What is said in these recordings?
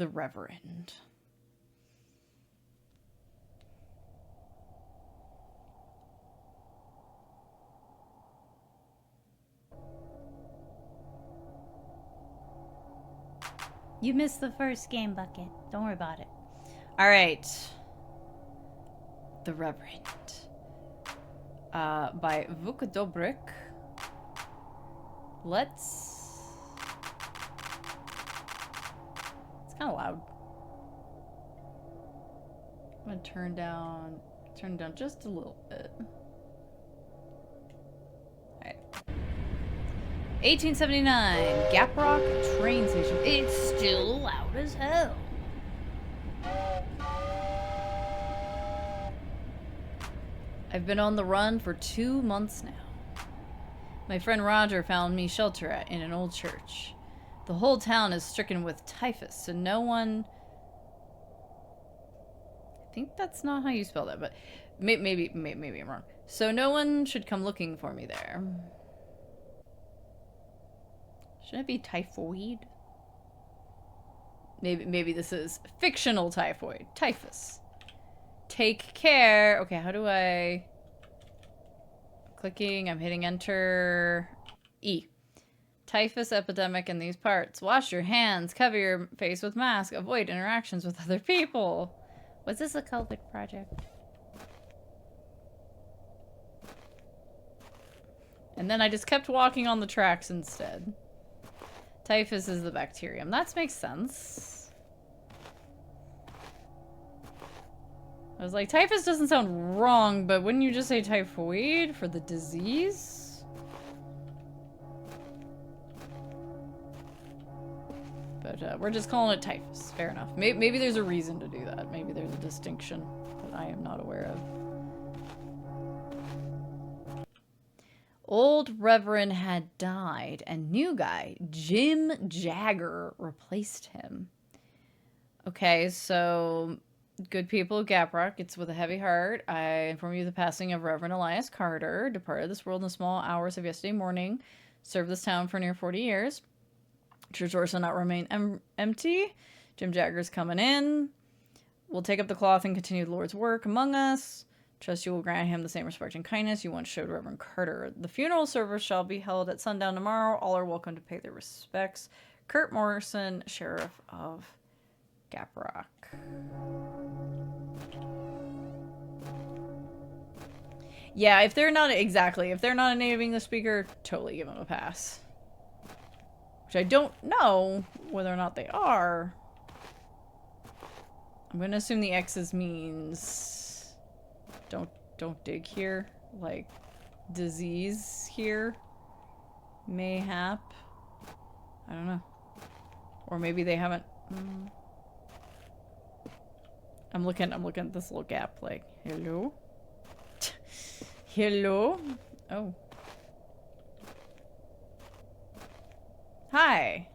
the Reverend. You missed the first game, Bucket. Don't worry about it. All right. The Reverend. By Vuk Dobrik. Let's... It's kind of loud. I'm gonna turn it down just a little bit. Alright. 1879, Gap Rock train station. It's still loud as hell. I've been on the run for 2 months now. My friend Roger found me shelter in an old church. The whole town is stricken with typhus, so no one... I think that's not how you spell that, but maybe I'm wrong. So no one should come looking for me there. Shouldn't it be typhoid? Maybe this is fictional typhoid. Typhus. Take care. Okay, how do I... Clicking, I'm hitting enter. E. Typhus epidemic in these parts. Wash your hands. Cover your face with mask. Avoid interactions with other people. Was this a COVID project? And then I just kept walking on the tracks instead. Typhus is the bacterium. That makes sense. I was like, typhus doesn't sound wrong, but wouldn't you just say typhoid for the disease? But we're just calling it typhus. Fair enough. Maybe there's a reason to do that. Maybe there's a distinction that I am not aware of. Old Reverend had died, and new guy, Jim Jagger, replaced him. Okay, so... Good people, Gaprock, it's with a heavy heart. I inform you of the passing of Reverend Elias Carter, departed this world in the small hours of yesterday morning, served this town for near 40 years. Church doors will not remain empty. Jim Jagger's coming in. We'll take up the cloth and continue the Lord's work among us. Trust you will grant him the same respect and kindness you once showed Reverend Carter. The funeral service shall be held at sundown tomorrow. All are welcome to pay their respects. Kurt Morrison, Sheriff of Gaprock. Yeah, if they're not a native English speaker, totally give them a pass. Which I don't know whether or not they are. I'm gonna assume the X's means don't dig here. Like disease here. Mayhap. I don't know. Or maybe they haven't I'm looking at this little gap like, hello? Hello? Oh. Hi.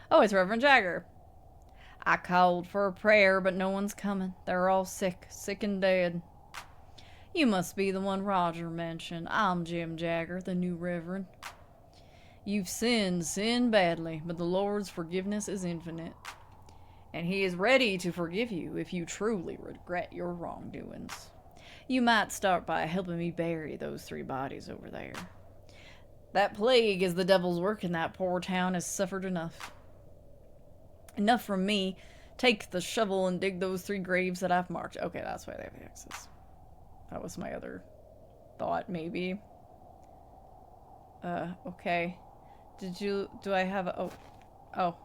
Oh, it's Reverend Jagger. I called for a prayer, but no one's coming. They're all sick and dead. You must be the one Roger mentioned. I'm Jim Jagger, the new Reverend. You've sinned badly, but the Lord's forgiveness is infinite. And he is ready to forgive you if you truly regret your wrongdoings. You might start by helping me bury those 3 bodies over there. That plague is the devil's work, and that poor town has suffered enough. Enough from me. Take the shovel and dig those 3 graves that I've marked. Okay, that's why they have the X's. That was my other thought, maybe. Okay. Do I have a... Oh.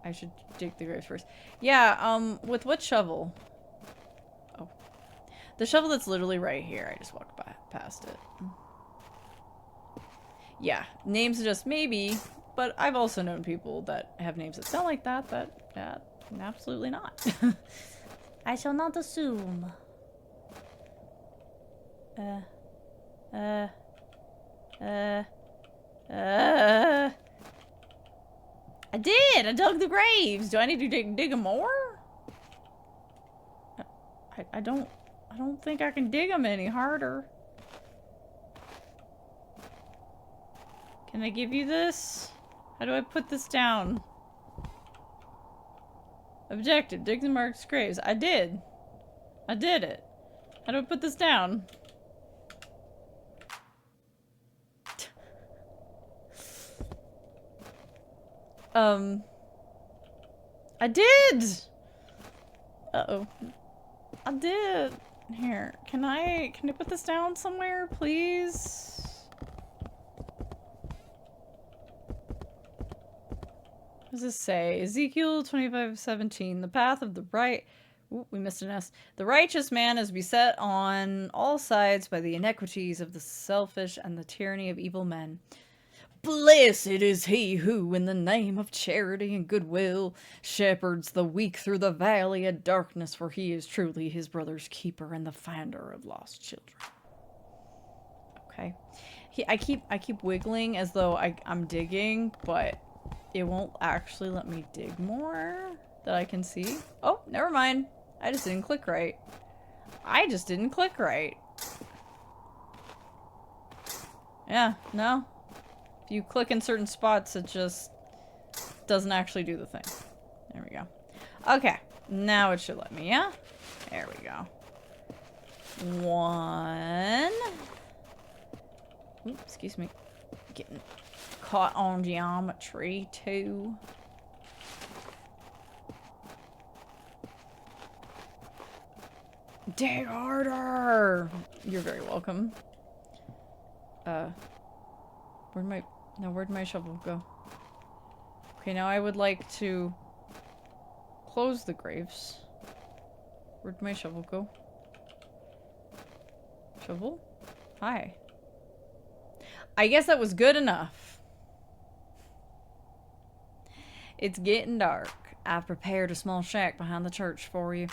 I should dig the graves first. Yeah, with what shovel? Oh. The shovel that's literally right here. I just walked past it. Yeah, names just maybe, but I've also known people that have names that sound like that, absolutely not. I shall not assume. I did! I dug the graves! Do I need to dig them more? I don't think I can dig them any harder. Can I give you this? How do I put this down? Objective, dig and mark graves. I did. I did it. How do I put this down? I did! Uh-oh. I did. Here, can I put this down somewhere, please? What does this say? Ezekiel 25:17. The path of the right... Ooh, we missed an S. The righteous man is beset on all sides by the iniquities of the selfish and the tyranny of evil men. Blessed is he who, in the name of charity and goodwill, shepherds the weak through the valley of darkness, for he is truly his brother's keeper and the finder of lost children. Okay. I keep wiggling as though I'm digging, but it won't actually let me dig more that I can see. Oh, never mind. I just didn't click right. I just didn't click right. Yeah, no. If you click in certain spots, it just doesn't actually do the thing. There we go. Okay, now it should let me, yeah? There we go. 1. Oops, excuse me. Getting caught on geometry. 2. Dig harder! You're very welcome. Where'd my shovel go? Okay, now I would like to close the graves. Where'd my shovel go? Shovel? Hi. I guess that was good enough. It's getting dark. I've prepared a small shack behind the church for you.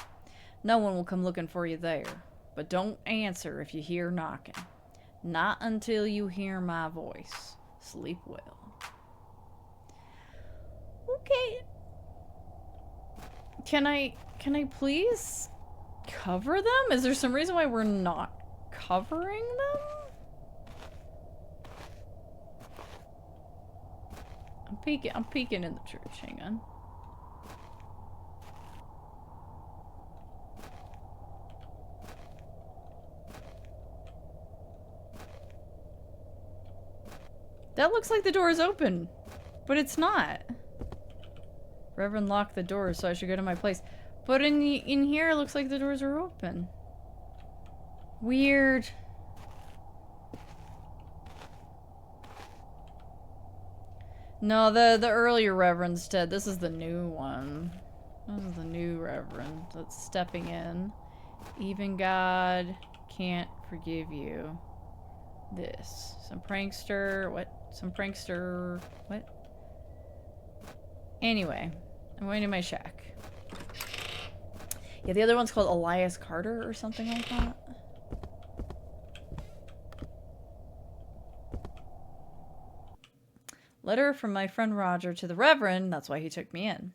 No one will come looking for you there. But don't answer if you hear knocking. Not until you hear my voice. Sleep well. Okay. Can I please cover them? Is there some reason why we're not covering them? I'm peeking in the church. Hang on. That looks like the door is open, but it's not. Reverend locked the doors, so I should go to my place. But in here, it looks like the doors are open. Weird. No, the earlier Reverend's dead. This is the new one. This is the new Reverend that's stepping in. Even God can't forgive you. This. Some prankster. What? Some prankster. What? Anyway, I'm going to my shack. Yeah, the other one's called Elias Carter or something like that. Letter from my friend Roger to the Reverend. That's why he took me in.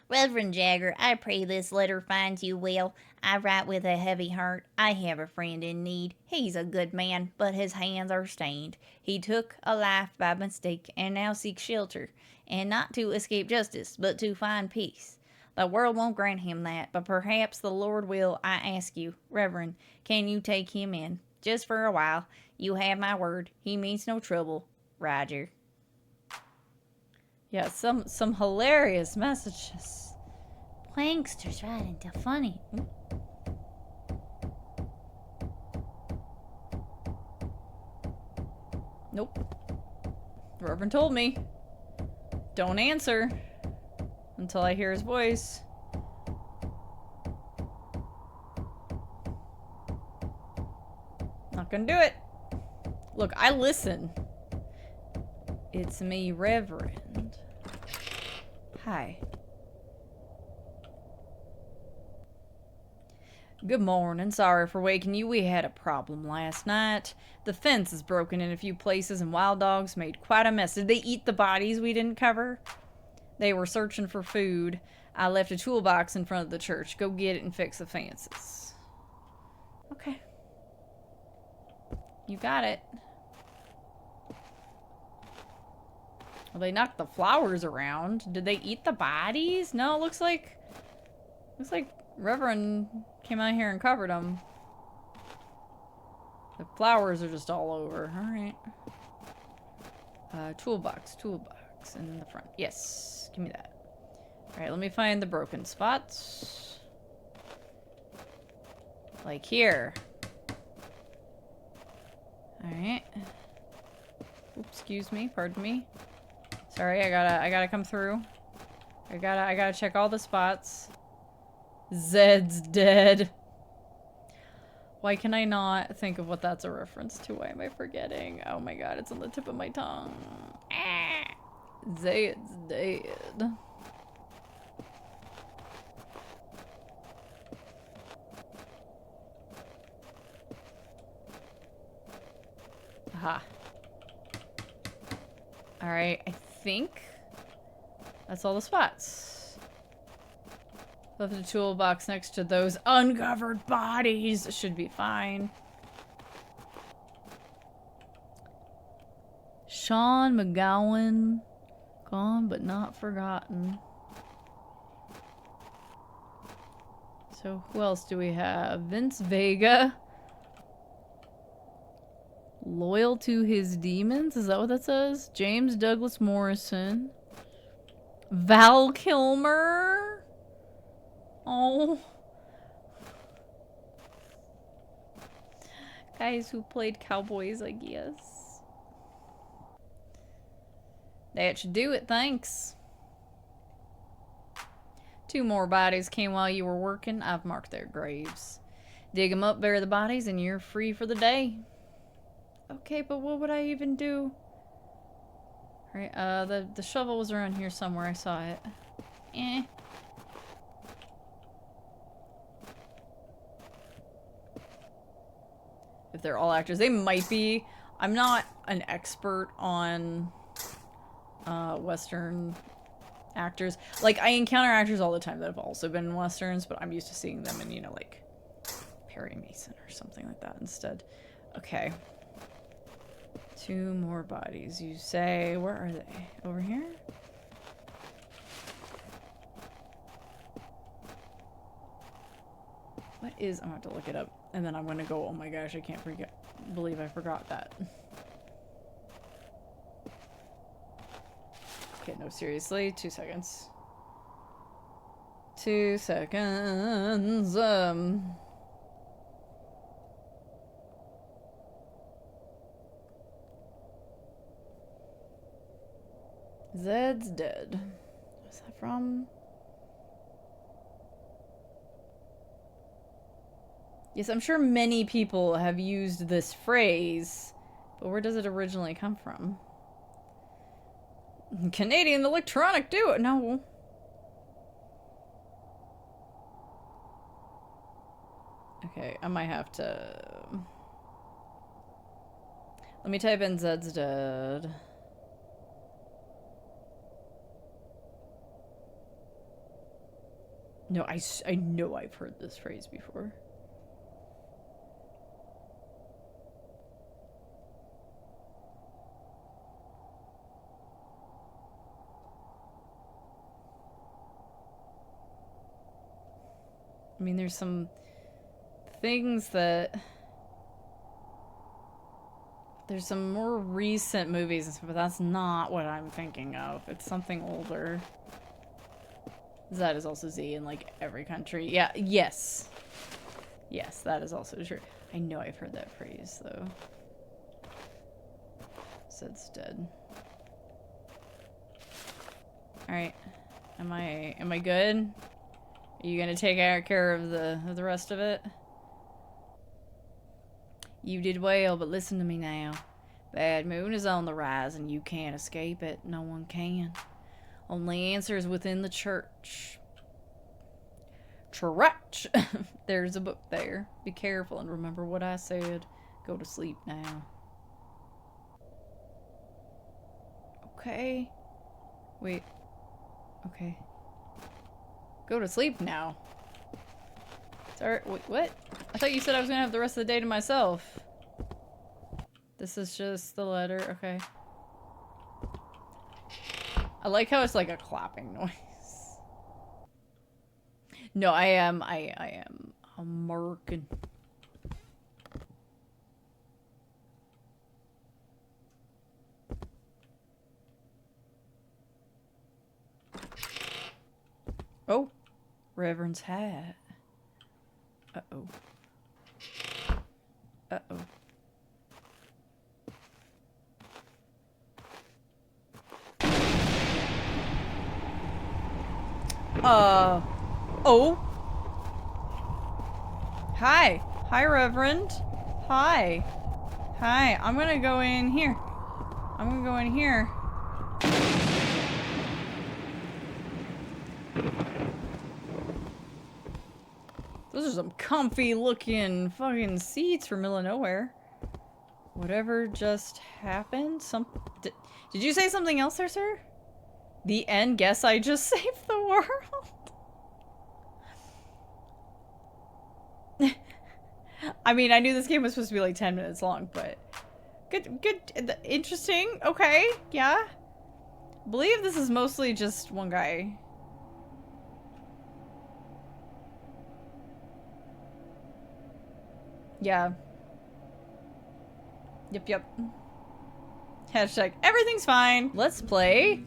Reverend Jagger, I pray this letter finds you well. I write with a heavy heart. I have a friend in need. He's a good man, but his hands are stained. He took a life by mistake and now seeks shelter, and not to escape justice, but to find peace. The world won't grant him that, but perhaps the Lord will. I ask you, Reverend, can you take him in? Just for a while. You have my word. He means no trouble. Roger. Yeah, some hilarious messages. Pranksters right into funny. Nope. The Reverend told me. Don't answer until I hear his voice. Not gonna do it. Look, I listen. It's me, Reverend. Hi. Good morning. Sorry for waking you. We had a problem last night. The fence is broken in a few places and wild dogs made quite a mess. Did they eat the bodies we didn't cover? They were searching for food. I left a toolbox in front of the church. Go get it and fix the fences. Okay. You got it. Well, they knocked the flowers around. Did they eat the bodies? No, it looks like Reverend came out here and covered them. The flowers are just all over. Alright. Toolbox. And in the front. Yes. Give me that. Alright, let me find the broken spots. Like here. Alright. Oops, excuse me. Pardon me. Sorry, I gotta come through. I gotta check all the spots. Zed's dead. Why can I not think of what that's a reference to? Why am I forgetting? Oh my god, it's on the tip of my tongue. Ah, Zed's dead. Aha. Alright, I think that's all the spots. Left the toolbox next to those uncovered bodies. Should be fine. Sean McGowan. Gone but not forgotten. So who else do we have? Vince Vega. Loyal to his demons? Is that what that says? James Douglas Morrison. Val Kilmer. Oh. Guys who played cowboys, I guess. That should do it, thanks. 2 more bodies came while you were working. I've marked their graves. Dig them up, bury the bodies, and you're free for the day. Okay, but what would I even do? Alright, the shovel was around here somewhere. I saw it. Eh. If they're all actors. They might be. I'm not an expert on Western actors. Like, I encounter actors all the time that have also been in Westerns, but I'm used to seeing them in, you know, like, Perry Mason or something like that instead. Okay. 2 more bodies. You say, where are they? Over here? What is, I'm gonna have to look it up. And then I'm gonna go, oh my gosh, I can't believe I forgot that. Okay, no, seriously, 2 seconds. 2 seconds, Zed's dead. What's that from? Yes, I'm sure many people have used this phrase, but where does it originally come from? Canadian electronic duo. No. Okay, I might have to... Let me type in Zed's dead. No, I know I've heard this phrase before. I mean, there's some things that... There's some more recent movies and stuff, but that's not what I'm thinking of. It's something older. That is also Z in, like, every country. Yeah, yes. Yes, that is also true. I know I've heard that phrase, though. Zed's dead. Alright. Am I good? Are you gonna take care of the rest of it? You did well, but listen to me now. Bad moon is on the rise, and you can't escape it. No one can. Only answer is within the church. Church! There's a book there. Be careful and remember what I said. Go to sleep now. Okay. Wait. Okay. Go to sleep now. Sorry, wait, what? I thought you said I was gonna have the rest of the day to myself. This is just the letter, okay. I like how it's like a clapping noise. No, I am American. Oh, Reverend's hat. Uh-oh. Uh-oh. Oh. Hi. Hi, Reverend. Hi. Hi. I'm gonna go in here. I'm gonna go in here. Those are some comfy looking fucking seats for middle of nowhere. Whatever just happened? Did you say something else there, sir? The end? Guess I just saved the world? I mean, I knew this game was supposed to be like 10 minutes long, but... Good, interesting, okay, yeah. I believe this is mostly just one guy. Yeah. Yep. Hashtag everything's fine. Let's play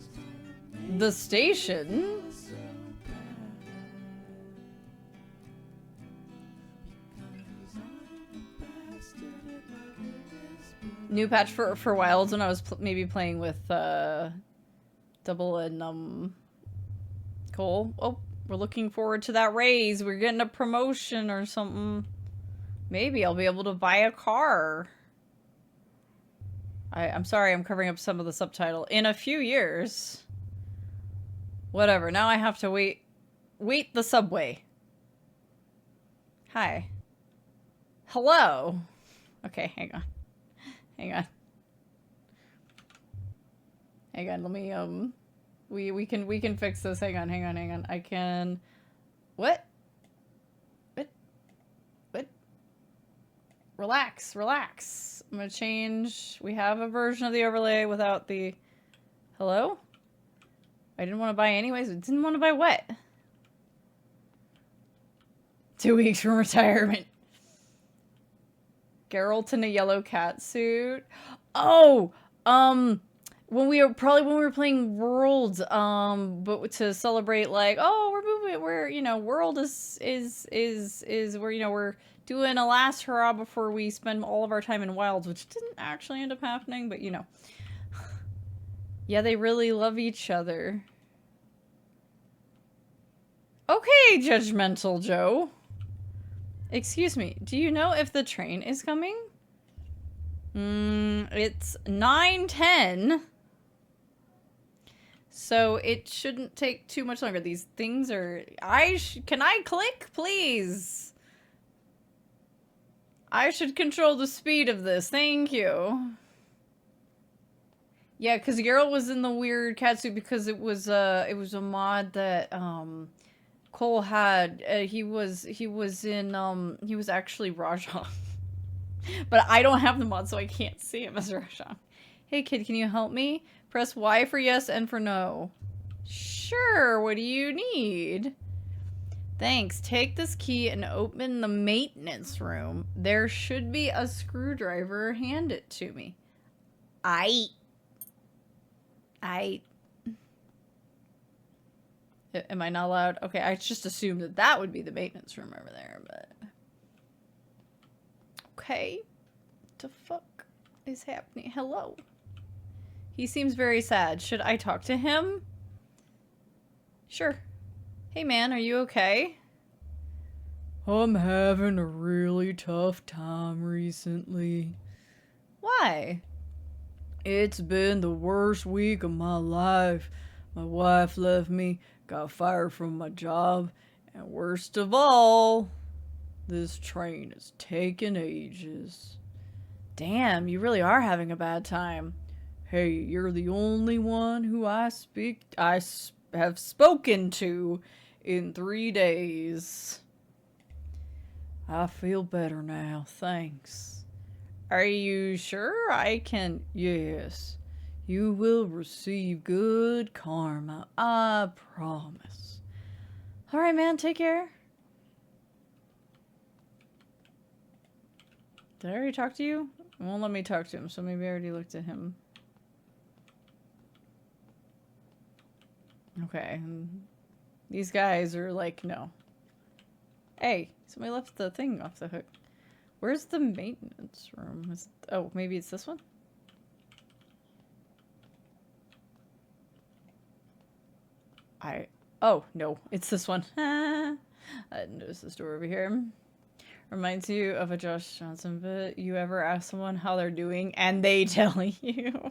The Station. New patch for Wilds when I was maybe playing with Double and Cole. Oh, we're looking forward to that raise. We're getting a promotion or something. Maybe I'll be able to buy a car. I'm sorry, I'm covering up some of the subtitle. In a few years. Whatever, now I have to wait the subway. Hi. Hello. Okay, hang on. Hang on, let me, we can fix this. Hang on. I can... What? Relax. I'm gonna change... We have a version of the overlay without the... Hello? I didn't want to buy anyways. I didn't want to buy what? 2 weeks from retirement. Geralt in a yellow cat suit. Oh! When we were playing World, but to celebrate, like, oh, World is where, we're doing a last hurrah before we spend all of our time in Wilds, which didn't actually end up happening, but yeah, they really love each other. Okay, Judgmental Joe. Excuse me, do you know if the train is coming? It's 9:10. So it shouldn't take too much longer. These things are... Can I click, please? I should control the speed of this. Thank you. Yeah, because Geralt was in the weird catsuit because it was a mod that Cole had. He was actually Rajan. But I don't have the mod, so I can't see him as Rajan. Hey kid, can you help me? Press Y for yes and for no. Sure, what do you need? Thanks. Take this key and open the maintenance room. There should be a screwdriver. Hand it to me. Am I not allowed? Okay, I just assumed that would be the maintenance room over there, but... Okay. What the fuck is happening? Hello. He seems very sad. Should I talk to him? Sure. Hey man, are you okay? I'm having a really tough time recently. Why? It's been the worst week of my life. My wife left me, got fired from my job, and worst of all, this train is taking ages. Damn, you really are having a bad time. Hey, you're the only one who I have spoken to in 3 days. I feel better now, thanks. Are you sure I can... Yes. You will receive good karma. I promise. Alright, man. Take care. Did I already talk to you? It won't let me talk to him, so maybe I already looked at him. Okay. These guys are like, no. Hey, somebody left the thing off the hook. Where's the maintenance room? Oh, maybe it's this one? Oh, no. It's this one. I didn't notice this door over here. Reminds you of a Josh Johnson bit. You ever ask someone how they're doing and they tell you?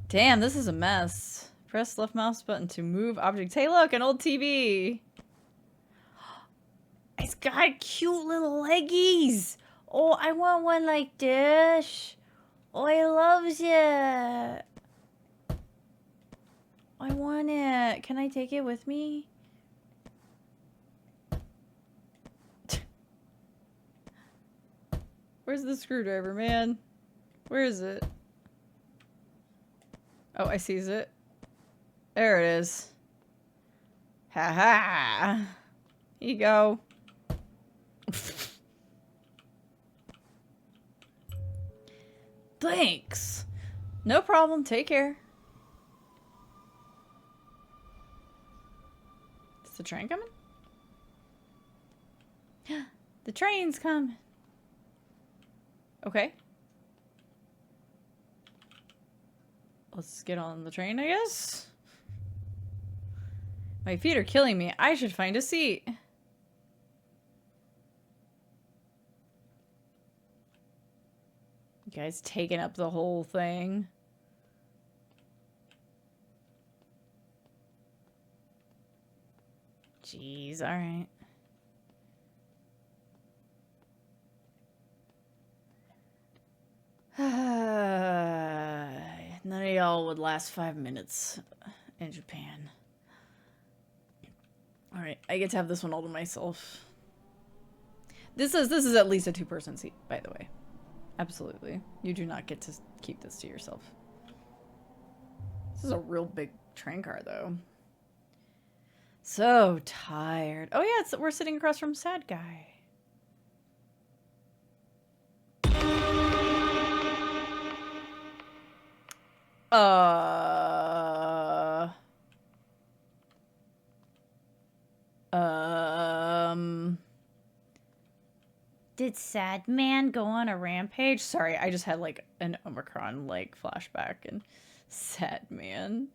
Damn, this is a mess. Press left mouse button to move objects. Hey, look, an old TV. It's got cute little leggies. Oh, I want one like this. Oh, I loves it. I want it. Can I take it with me? Where's the screwdriver, man? Where is it? Oh, I sees it. There it is. Ha ha. Here you go. Thanks. No problem. Take care. Is the train coming? The train's coming. Okay. Let's get on the train, I guess. My feet are killing me. I should find a seat. You guys taking up the whole thing. Jeez, alright. None of y'all would last 5 minutes in Japan. Alright, I get to have this one all to myself. This is at least a 2-person seat, by the way. Absolutely. You do not get to keep this to yourself. This is a real big train car, though. So tired. Oh yeah, we're sitting across from Sad Guy. Did Sad Man go on a rampage? Sorry, I just had like an Omicron like flashback and Sad Man.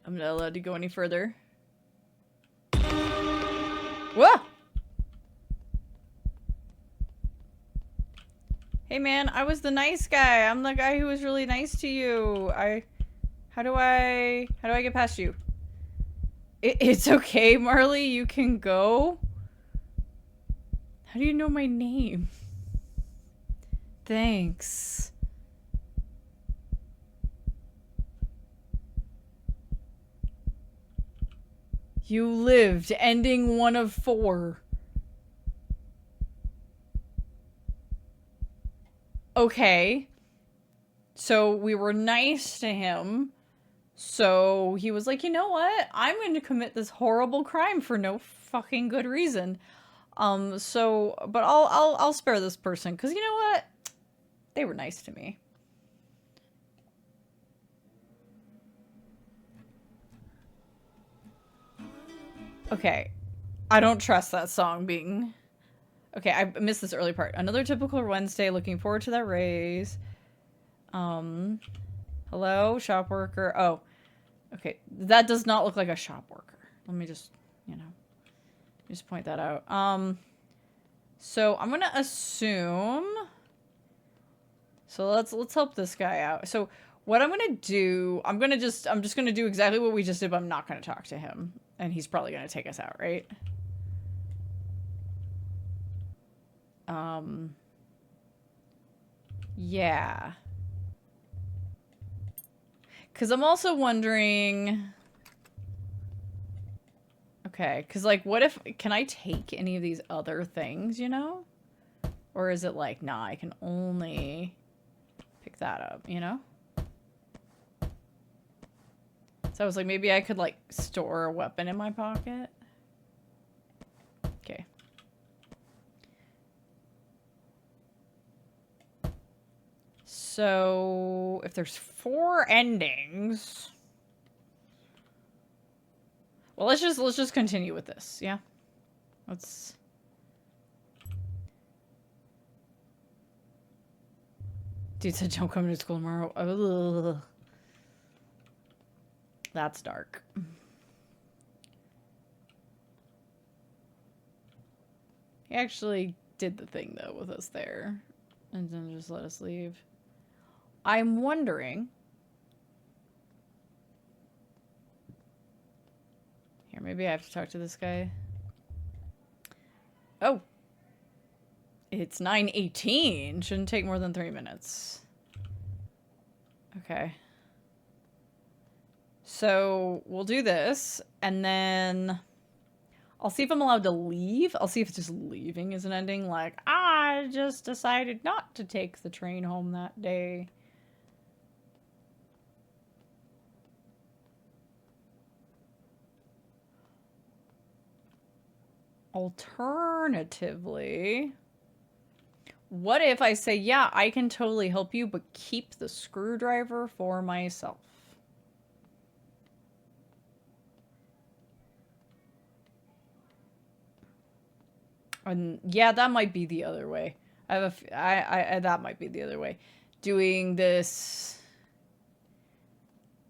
I'm not allowed to go any further. Whoa! Hey man, I was the nice guy. I'm the guy who was really nice to you. How do I get past you? It's okay, Marley. You can go. How do you know my name? Thanks. You lived, ending 1 of 4. Okay. So we were nice to him. So he was like, you know what? I'm going to commit this horrible crime for no fucking good reason. But I'll spare this person, because you know what? They were nice to me. Okay. I don't trust that song being... Okay, I missed this early part. Another typical Wednesday. Looking forward to that raise. Hello? Shop worker. Oh. Okay. That does not look like a shop worker. Let me just, just point that out. So I'm gonna assume... So let's help this guy out. So what I'm gonna do... I'm just gonna do exactly what we just did, but I'm not gonna talk to him. And he's probably gonna take us out, right? Yeah. Because I'm also wondering... Okay. Okay, because, like, what if... Can I take any of these other things, you know? Or is it like, nah, I can only pick that up, you know? So I was like, maybe I could, like, store a weapon in my pocket. Okay. So, if there's 4 endings... Well, let's just continue with this, yeah? Let's... Dude said don't come to school tomorrow. Ugh. That's dark. He actually did the thing, though, with us there. And then just let us leave. I'm wondering... Here, maybe I have to talk to this guy. Oh! It's 9:18. Shouldn't take more than 3 minutes. Okay. So, we'll do this, and then... I'll see if I'm allowed to leave. I'll see if just leaving is an ending. Like, I just decided not to take the train home that day. Alternatively, what if I say, yeah, I can totally help you, but keep the screwdriver for myself? And yeah, that might be the other way. I have that might be the other way. Doing this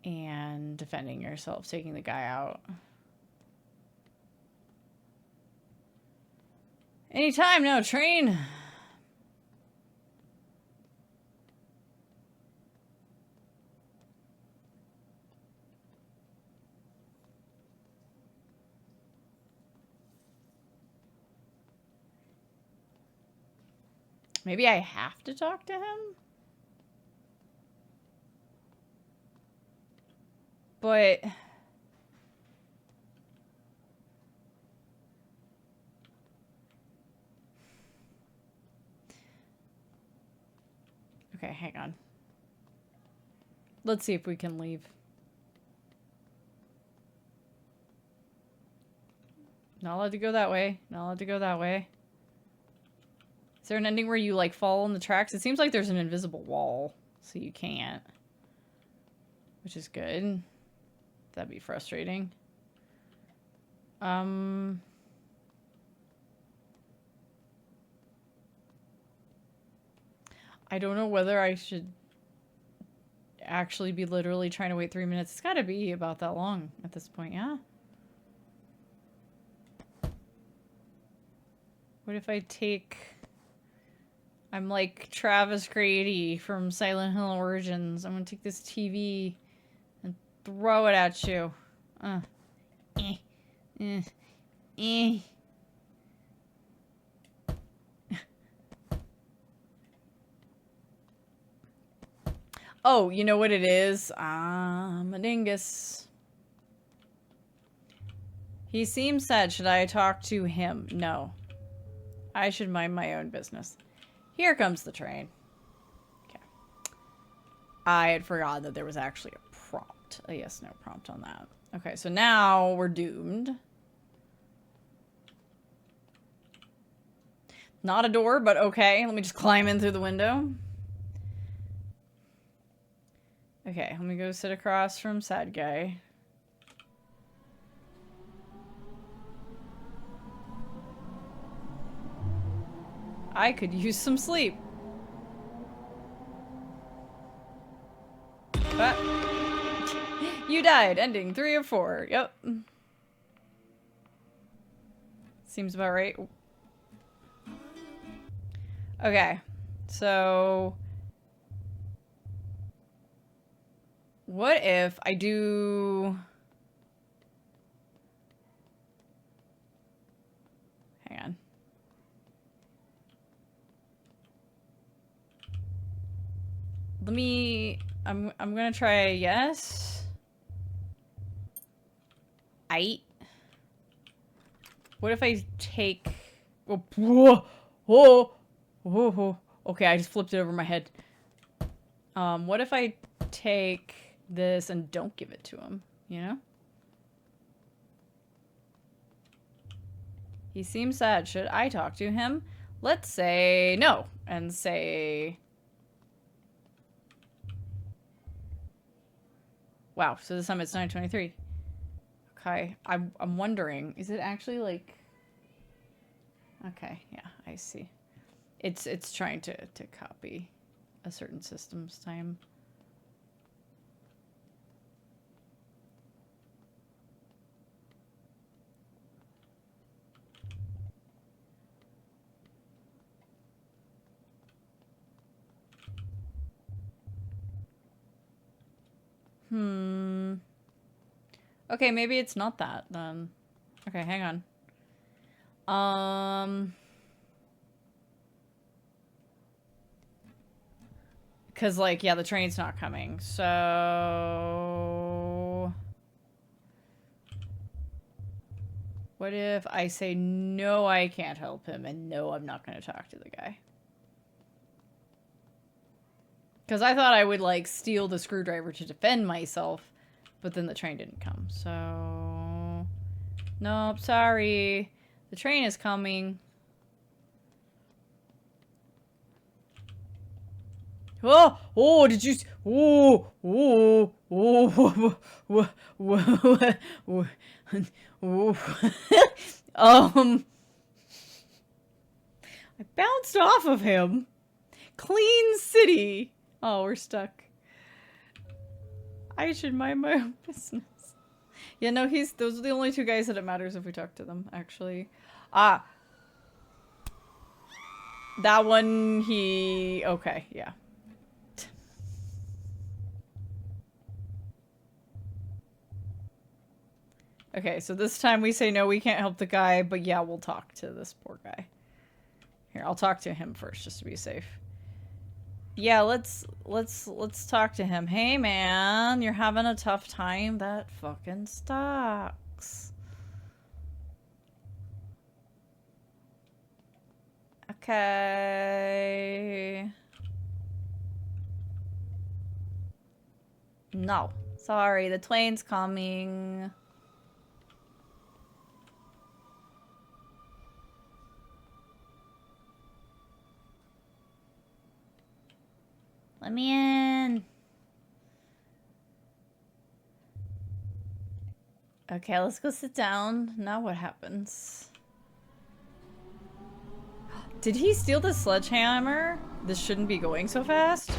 and defending yourself, taking the guy out. Anytime now, train. Maybe I have to talk to him? But... Okay, hang on. Let's see if we can leave. Not allowed to go that way. Not allowed to go that way. Is there an ending where you, like, fall in the tracks? It seems like there's an invisible wall, so you can't. Which is good. That'd be frustrating. I don't know whether I should actually be literally trying to wait 3 minutes. It's gotta be about that long at this point, yeah? What if I take... I'm like Travis Grady from Silent Hill Origins. I'm gonna take this TV and throw it at you. Oh, you know what it is? I'm a dingus. He seems sad. Should I talk to him? No. I should mind my own business. Here comes the train. Okay. I had forgotten that there was actually a prompt. A yes, no prompt on that. Okay, so now we're doomed. Not a door, but okay. Let me just climb in through the window. Okay, let me go sit across from sad guy. I could use some sleep. But you died. Ending 3 of 4. Yep. Seems about right. Okay. So... what if I do... hang on. Let me... I'm gonna try yes. What if I take... Oh, whoa, whoa, whoa, whoa. Okay, I just flipped it over my head. What if I take this and don't give it to him, you know? He seems sad. Should I talk to him? Let's say no. And say... Wow, so this time it's 9:23. Okay, I'm wondering, is it actually like... Okay, yeah, I see. It's trying to copy a certain system's time. Okay, maybe it's not that then. Okay, hang on. Because, like, yeah, the train's not coming. So... What if I say, no, I can't help him, and no, I'm not going to talk to the guy? Because I thought I would, like, steal the screwdriver to defend myself, but then the train didn't come. So... Nope, sorry. The train is coming. Oh, oh, did you... Oh, oh, oh, I bounced off of him. Clean city. Oh, we're stuck. I should mind my own business. Yeah, no, those are the only two guys that it matters if we talk to them, actually. Ah. That one, okay, yeah. Okay, so this time we say no, we can't help the guy, but yeah, we'll talk to this poor guy. Here, I'll talk to him first, just to be safe. Yeah, let's talk to him. Hey, man, you're having a tough time? That fucking sucks. Okay. No. Sorry, the train's coming. Let me in. Okay, let's go sit down. Now what happens? Did he steal the sledgehammer? This shouldn't be going so fast.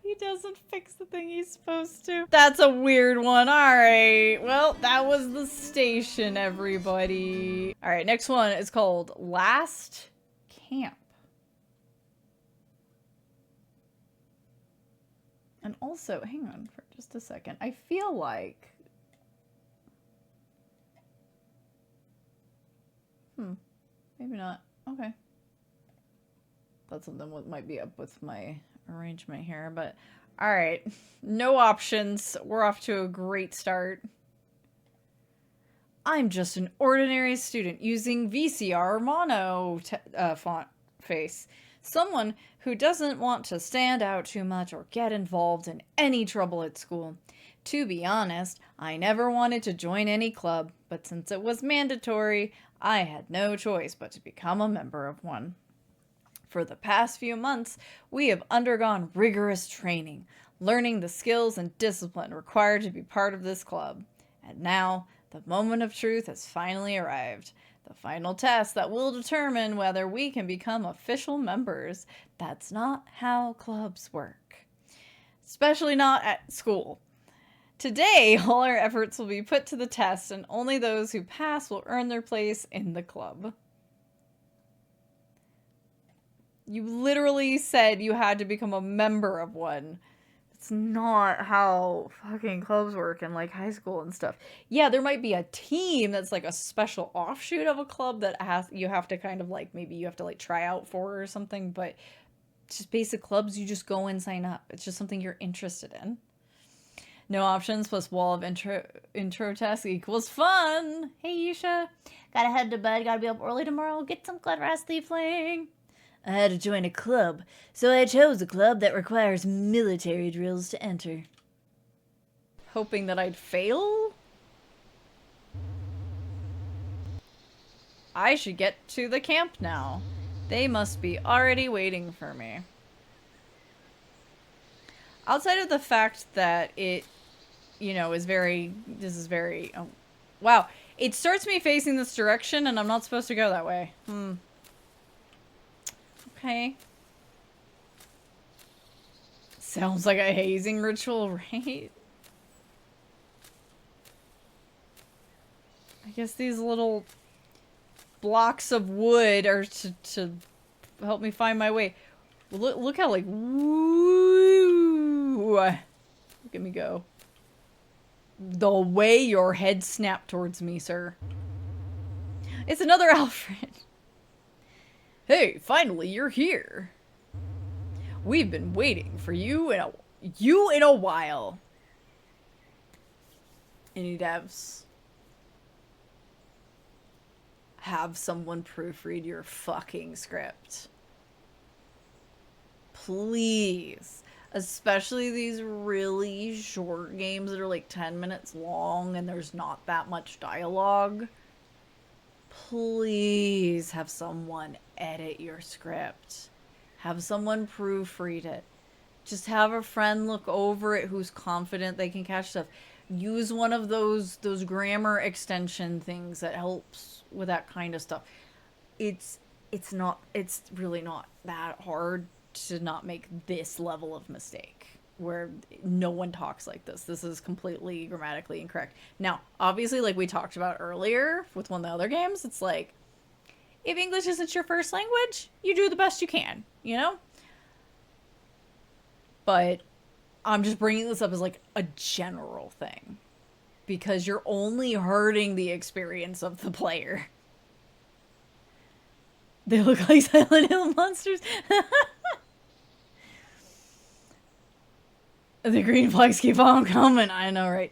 He doesn't fix the thing he's supposed to. That's a weird one. Alright. Well, that was the station, everybody. Alright, next one is called Last Camp. And also, hang on for just a second. I feel like... Maybe not. Okay. That's something that might be up with my arrangement here, but... Alright. No options. We're off to a great start. I'm just an ordinary student using VCR mono font face. Someone who doesn't want to stand out too much or get involved in any trouble at school. To be honest, I never wanted to join any club, but since it was mandatory, I had no choice but to become a member of one. For the past few months, we have undergone rigorous training, learning the skills and discipline required to be part of this club. And now, the moment of truth has finally arrived. The final test that will determine whether we can become official members. That's not how clubs work. Especially not at school. Today, all our efforts will be put to the test, and only those who pass will earn their place in the club. You literally said you had to become a member of one. It's not how fucking clubs work in, like, high school and stuff. Yeah, there might be a team that's, like, a special offshoot of a club that you have to kind of, like, maybe you have to, like, try out for or something, but just basic clubs, you just go and sign up. It's just something you're interested in. No options plus wall of intro task equals fun. Hey, Isha. Gotta head to bed. Gotta be up early tomorrow. Get some good rest, Leafling. I had to join a club, so I chose a club that requires military drills to enter. Hoping that I'd fail? I should get to the camp now. They must be already waiting for me. Outside of the fact that it, you know, is very... This is very... Oh, wow. It starts me facing this direction, and I'm not supposed to go that way. Okay. Sounds like a hazing ritual, right? I guess these little blocks of wood are to help me find my way. Look how, like, woo! Look at me go. The way your head snapped towards me, sir. It's another Alfred. Hey, finally you're here. We've been waiting for you in a while. Any devs? Have someone proofread your fucking script. Please. Especially these really short games that are like 10 minutes long and there's not that much dialogue. Please have someone edit your script. Have someone proofread it. Just have a friend look over it who's confident they can catch stuff. Use one of those grammar extension things that helps with that kind of stuff. It's really not that hard to not make this level of mistake where no one talks like this. This is completely grammatically incorrect. Now, obviously, like we talked about earlier with one of the other games, it's like, if English isn't your first language, you do the best you can, you know? But I'm just bringing this up as like a general thing because you're only hurting the experience of the player. They look like Silent Hill monsters. The green flags keep on coming. I know, right?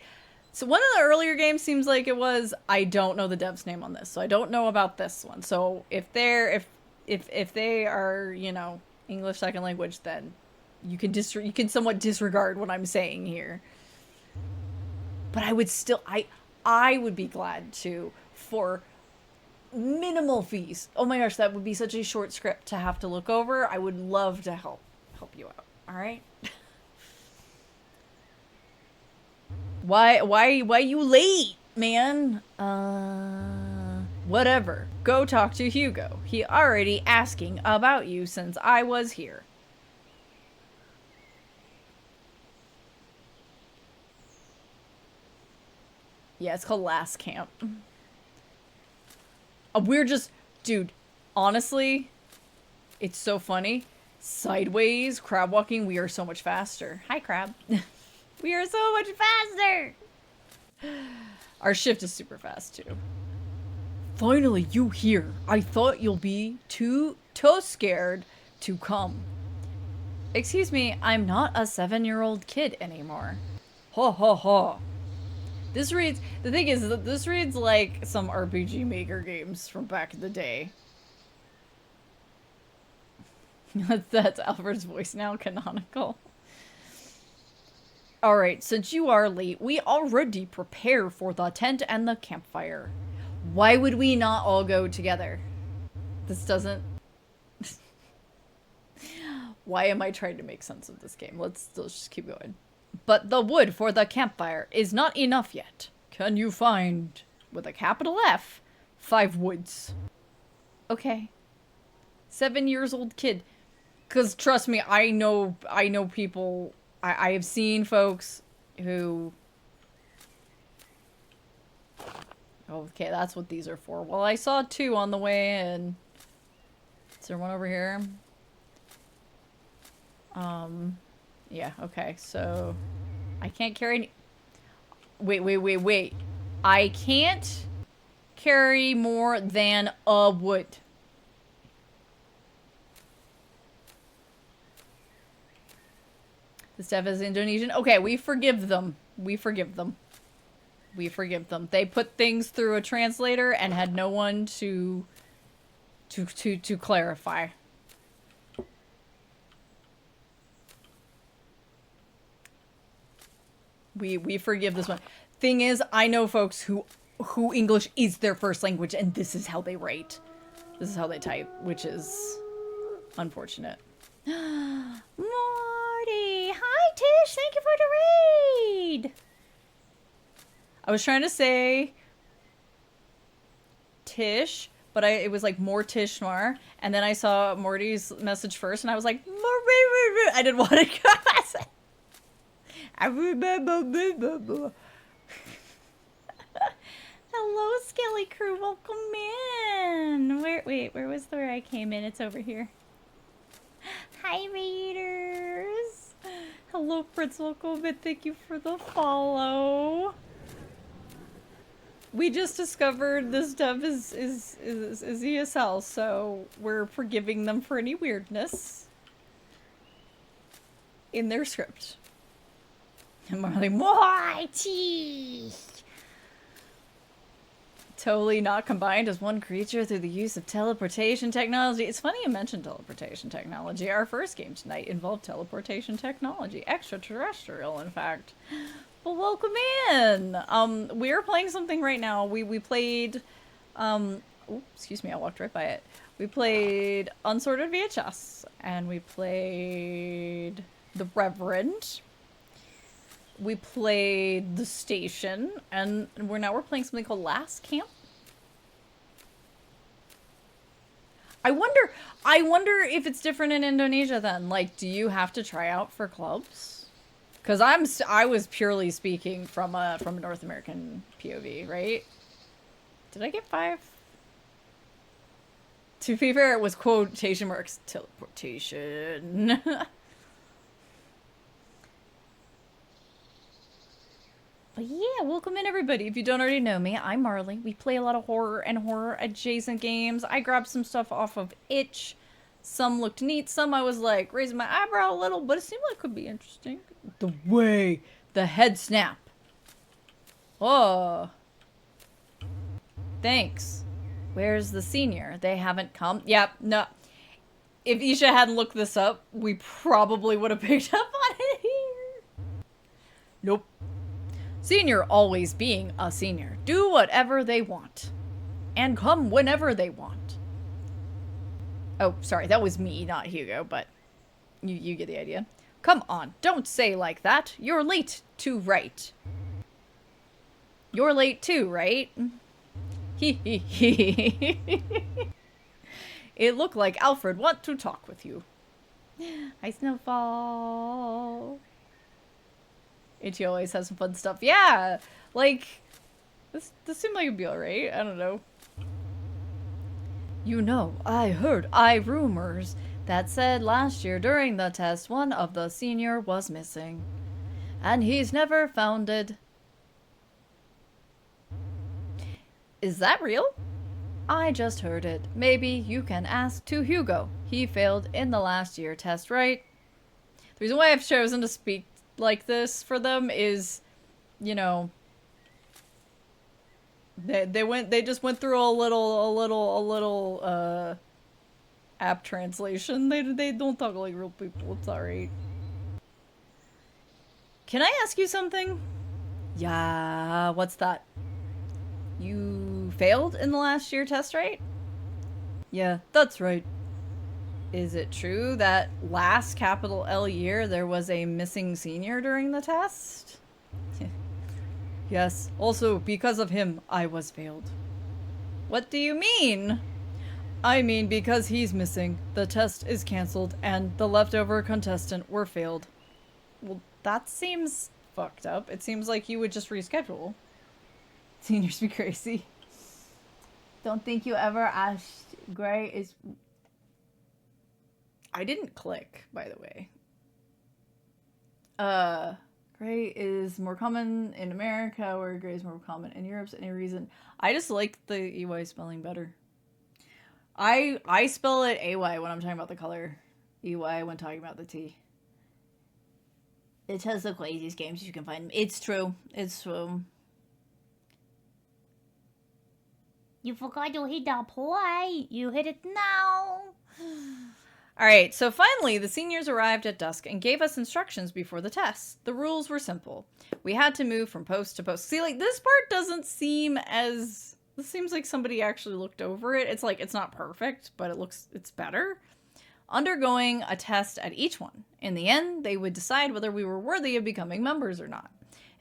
So one of the earlier games seems like it was. I don't know the dev's name on this, so I don't know about this one. So if they are, you know, English second language, then you can somewhat disregard what I'm saying here. But I would still I would be glad to for minimal fees. Oh my gosh, that would be such a short script to have to look over. I would love to help you out. All right? Why you late, man? Whatever. Go talk to Hugo. He already asking about you since I was here. Yeah, it's called Last Camp. We're just... Dude, honestly, it's so funny. Sideways, crab walking, we are so much faster. Hi, crab. We are so much faster! Our shift is super fast, too. Finally, you here. I thought you'll be too scared to come. Excuse me, I'm not a 7-year-old kid anymore. Ha ha ha. This reads... The thing is that this reads like some RPG Maker games from back in the day. That's Alfred's voice now, canonical. Alright, since you are late, we already prepare for the tent and the campfire. Why would we not all go together? This doesn't... Why am I trying to make sense of this game? Let's just keep going. But the wood for the campfire is not enough yet. Can you find, with a capital F, 5 woods? Okay. 7-year-old kid. Because trust me, I know people... I have seen folks who... Okay, that's what these are for. Well, I saw 2 on the way in. Is there one over here? Yeah, okay, so... I can't carry any... Wait. I can't carry more than a wood. The staff is Indonesian. Okay, we forgive them. We forgive them. We forgive them. They put things through a translator and had no one to clarify. We forgive this one. Thing is, I know folks who English is their first language, and this is how they write. This is how they type, which is unfortunate. Marty! Hi, Tish! Thank you for the raid! I was trying to say Tish, but it was like more Tishmar, and then I saw Morty's message first, and I was like, I didn't want to go. Hello, Skelly Crew. Welcome in. Where was where I came in? It's over here. Hi, Raiders. Hello, Fritz. Welcome in. Thank you for the follow. We just discovered this stuff is ESL, so we're forgiving them for any weirdness in their script. And Marley, Mighty! Totally not combined as one creature through the use of teleportation technology. It's funny you mentioned teleportation technology. Our first game tonight involved teleportation technology. Extraterrestrial, in fact. Well, welcome in! We are playing something right now. We played, oh, excuse me, I walked right by it. We played Unsorted VHS, and we played the Reverend. We played The Station, and we're playing something called Last Camp. I wonder if it's different in Indonesia then. Like, do you have to try out for clubs? Because I was purely speaking from a North American POV, right? Did I get 5? To be fair, it was quotation marks teleportation. But yeah, welcome in everybody. If you don't already know me, I'm Marley. We play a lot of horror and horror adjacent games. I grabbed some stuff off of Itch. Some looked neat. Some I was like raising my eyebrow a little, but it seemed like it could be interesting. The head snap. Oh. Thanks. Where's the senior? They haven't come. Yep, no. If Isha hadn't looked this up, we probably would have picked up on it here. Nope. Senior always being a senior. Do whatever they want. And come whenever they want. Oh, sorry, that was me, not Hugo, but you get the idea. Come on, don't say like that. You're late to write. You're late too, right? Hee hee hee. It looked like Alfred want to talk with you. Hi, Snowfall. Itchy always has some fun stuff. Yeah, like, this seemed like it'd be alright. I don't know. You know, I heard rumors that said last year during the test one of the senior was missing. And he's never founded. Is that real? I just heard it. Maybe you can ask to Hugo. He failed in the last year test, right? The reason why I've chosen to speak like this for them is, you know, they just went through a little app translation. They don't talk like real people. It's alright. Can I ask you something? Yeah, what's that? You failed in the last year test, right? Yeah, that's right. Is it true that last capital L year there was a missing senior during the test? Yes, also because of him I was failed. What do you mean? I mean because he's missing, the test is cancelled, and the leftover contestant were failed. Well, that seems fucked up. It seems like you would just reschedule. Seniors be crazy. Don't think you ever asked Gray is... I didn't click, by the way. Gray is more common in America, where gray is more common in Europe for any reason. I just like the EY spelling better. I spell it AY when I'm talking about the color. EY when talking about the T. It has the craziest games you can find. It's true. It's true. You forgot to hit the play. You hit it now. Alright, so finally, the seniors arrived at dusk and gave us instructions before the test. The rules were simple. We had to move from post to post. See, like, this part doesn't seem as... This seems like somebody actually looked over it. It's like, it's not perfect, but it's better. Undergoing a test at each one. In the end, they would decide whether we were worthy of becoming members or not.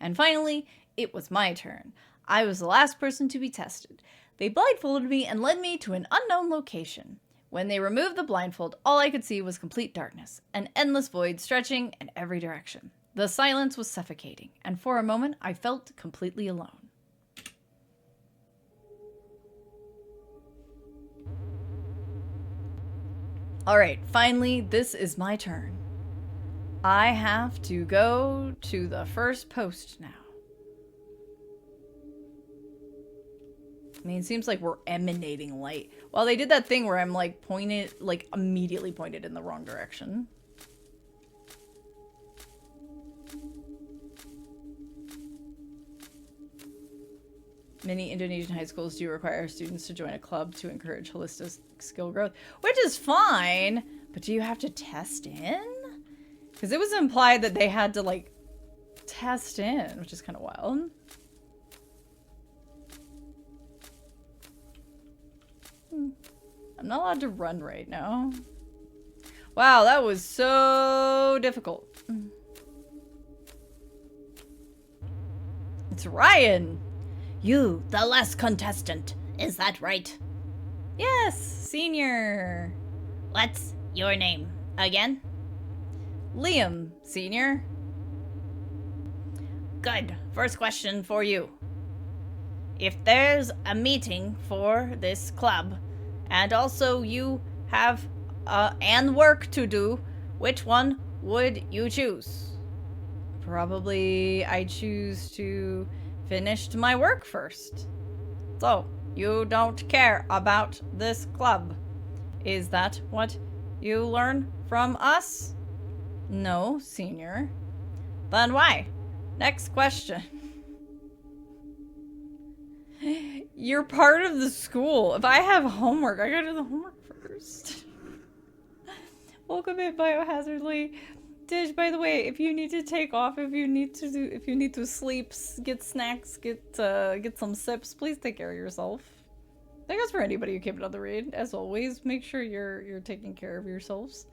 And finally, it was my turn. I was the last person to be tested. They blindfolded me and led me to an unknown location. When they removed the blindfold, all I could see was complete darkness, an endless void stretching in every direction. The silence was suffocating, and for a moment, I felt completely alone. Alright, finally, this is my turn. I have to go to the first post now. I mean, it seems like we're emanating light. Well, they did that thing where I'm like immediately pointed in the wrong direction. Many Indonesian high schools do require students to join a club to encourage holistic skill growth, which is fine, but do you have to test in? Because it was implied that they had to, like, test in, which is kind of wild. I'm not allowed to run right now. Wow, that was so difficult. It's Ryan! You, the last contestant. Is that right? Yes, senior. What's your name? Again? Liam, senior. Good. First question for you. If there's a meeting for this club, and also you have and work to do, which one would you choose? Probably I choose to finish my work first. So, you don't care about this club. Is that what you learn from us? No, senior. Then why? Next question. You're part of the school. If I have homework, I gotta do the homework first. Welcome in, Biohazardly. Dish, by the way, if you need to take off, if you need to sleep, get snacks, get some sips, please take care of yourself. That goes for anybody who came to the raid. As always, make sure you're taking care of yourselves.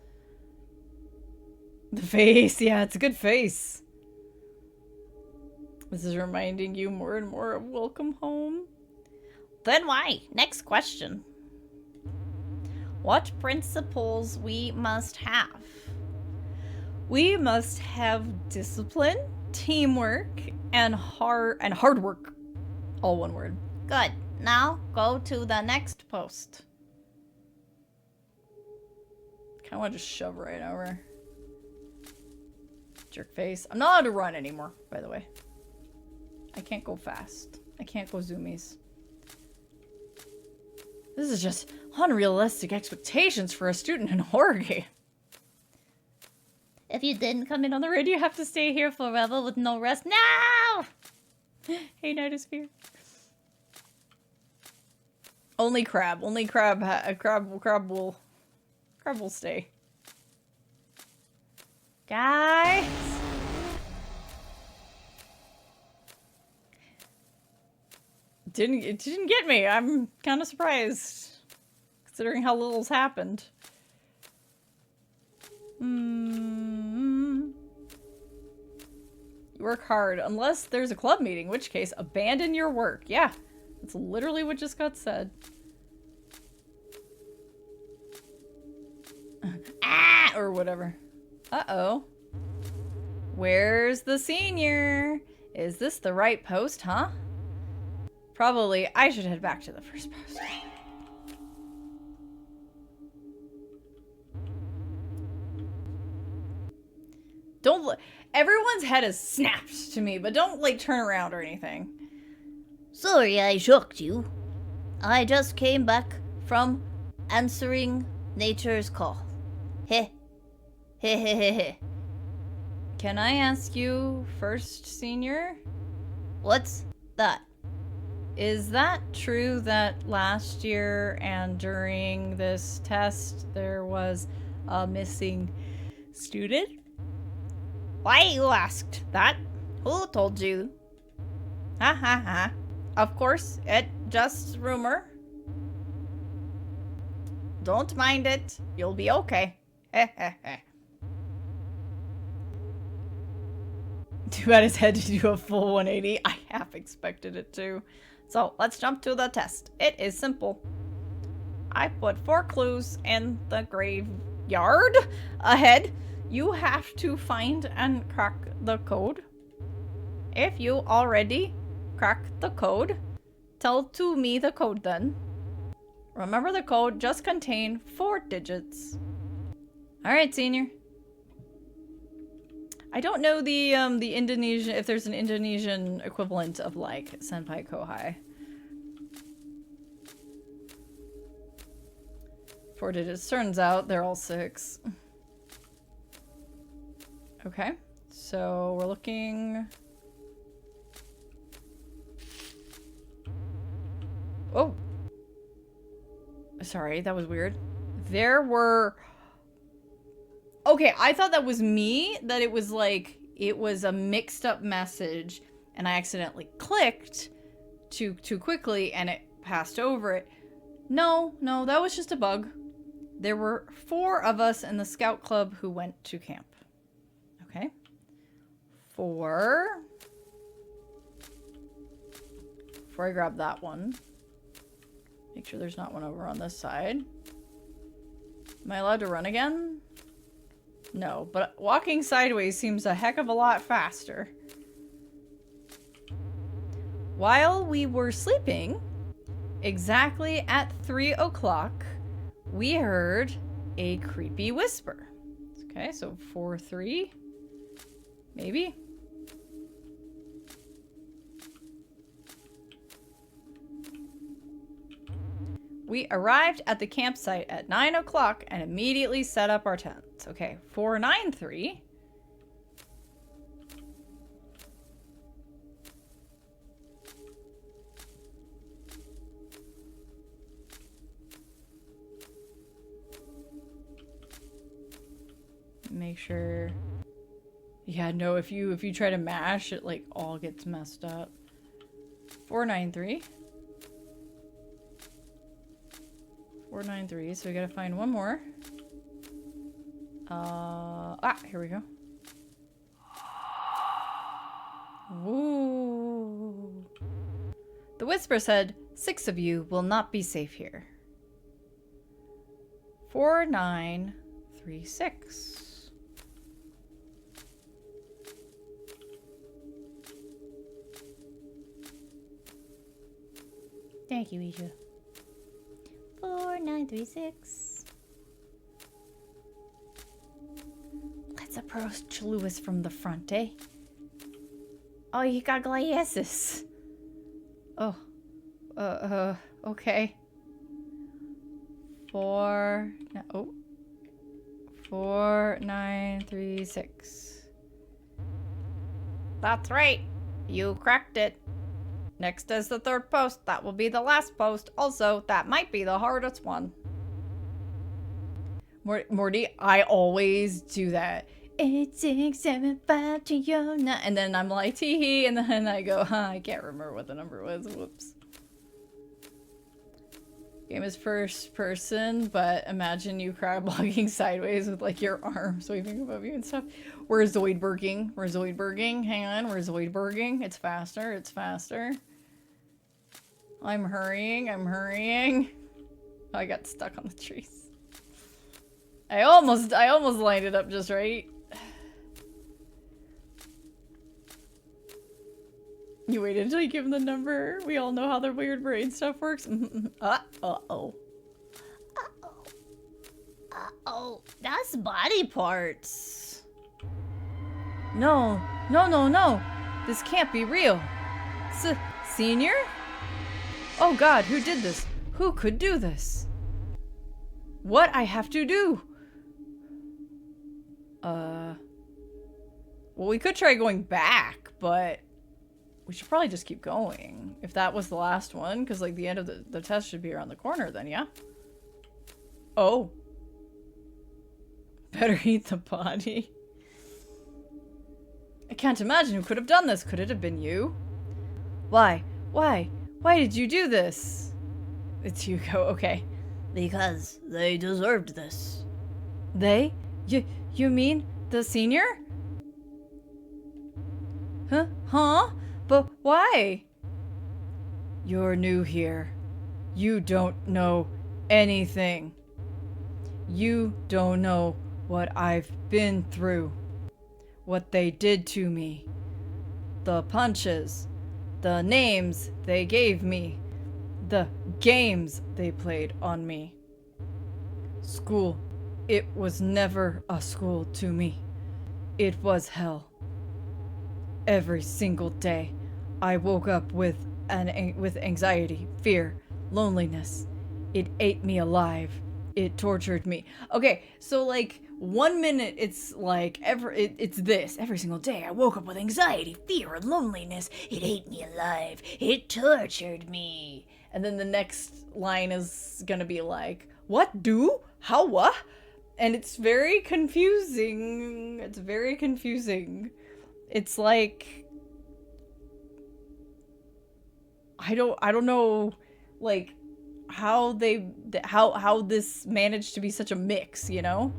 The face, yeah, it's a good face. This is reminding you more and more of welcome home. Then why? Next question. What principles we must have? We must have discipline, teamwork, and hard work. All one word. Good. Now go to the next post. Kinda wanna just shove right over. Jerk face. I'm not allowed to run anymore, by the way. I can't go fast. I can't go zoomies. This is just unrealistic expectations for a student in a horror game. If you didn't come in on the raid, you have to stay here forever with no rest. No! Hey, Nightosphere. Only crab. Only crab. Crab will stay. Guys. It didn't get me. I'm kind of surprised, considering how little's happened. You work hard, unless there's a club meeting, in which case, abandon your work. Yeah, that's literally what just got said. Ah! Or whatever. Uh-oh. Where's the senior? Is this the right post, huh? Probably, I should head back to the first post. Don't everyone's head is snapped to me, but don't, like, turn around or anything. Sorry I shocked you. I just came back from answering nature's call. Heh. Heh heh heh heh. Can I ask you first, Senior? What's that? Is that true that last year and during this test there was a missing student? Why you asked that? Who told you? Ha ha ha. Of course, it just rumor. Don't mind it. You'll be okay. Heh heh heh. Too bad his head to do a full 180. I half expected it to. So let's jump to the test. It is simple. I put 4 clues in the graveyard ahead. You have to find and crack the code. If you already cracked the code, tell to me the code then. Remember, the code just contain 4 digits. Alright, Senior. I don't know the Indonesian, if there's an Indonesian equivalent of like Senpai Kohai. 4 digits. Turns out they're all 6. Okay, so we're looking. Oh, sorry, that was weird. There were. Okay, I thought that was me, that it was like, it was a mixed up message and I accidentally clicked too quickly and it passed over it. No, that was just a bug. There were 4 of us in the scout club who went to camp. Okay. 4. Before I grab that one, make sure there's not one over on this side. Am I allowed to run again? No, but walking sideways seems a heck of a lot faster. While we were sleeping, exactly at 3 o'clock, we heard a creepy whisper. Okay, so 4-3, maybe. We arrived at the campsite at 9 o'clock and immediately set up our tents. Okay, 4-9-3. Make sure. Yeah, no, if you try to mash, it like all gets messed up. 4-9-3. 4-9-3, so we gotta find one more. Here we go. Ooh. The whisper said, 6 of you will not be safe here. 4-9-3-6. Thank you, Isha. 4-9-3-6. Let's approach Lewis from the front, eh? Oh, you got glasses. Oh. Okay. 4-9-3-6. That's right. You cracked it. Next is the 3rd post. That will be the last post. Also, that might be the hardest one. Morty, I always do that. 8, 6, 7, 5, 2, 9. And then I'm like, tee hee. And then I go, I can't remember what the number was. Whoops. Game is first person, but imagine you crab walking sideways with like your arms waving above you and stuff. We're Zoidberging. We're Zoidberging. Hang on. We're Zoidberging. It's faster. It's faster. I'm hurrying. I'm hurrying. Oh, I got stuck on the trees. I almost lined it up just right. You waited until you give them the number. We all know how their weird brain stuff works. Uh-oh. Uh-oh. That's body parts. No. This can't be real. Senior? Oh God, who did this? Who could do this? What I have to do? Well, we could try going back, but we should probably just keep going. If that was the last one, because, like, the end of the test should be around the corner then, yeah? Oh. Better eat the body. I can't imagine who could have done this. Could it have been you? Why? Why? Why did you do this? It's Hugo, okay. Because they deserved this. They? You mean the senior? Huh? But why? You're new here. You don't know anything. You don't know what I've been through. What they did to me. The punches. The names they gave me. The games they played on me. School. It was never a school to me. It was hell. Every single day, I woke up with anxiety, fear, loneliness. It ate me alive. It tortured me. Okay, so like 1 minute it's like it's this. Every single day I woke up with anxiety, fear, and loneliness. It ate me alive. It tortured me. And then the next line is gonna be like, what do? How what? And it's very confusing. It's very confusing. It's like I don't know like how this managed to be such a mix, you know?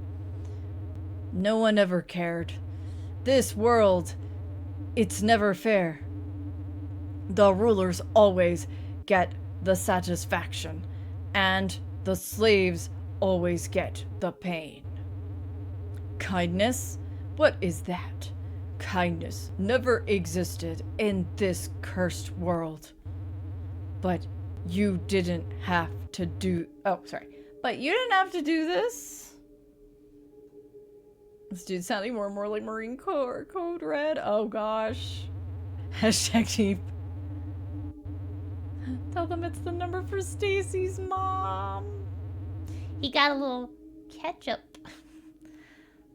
No one ever cared. This world, it's never fair. The rulers always get the satisfaction, and the slaves always get the pain. Kindness? What is that? Kindness never existed in this cursed world. But you didn't have to do... Oh, sorry. But you didn't have to do this. This dude's sounding more and more like Marine Corps Code Red. Oh, gosh. Hashtag deep. Tell them it's the number for Stacy's mom. He got a little ketchup.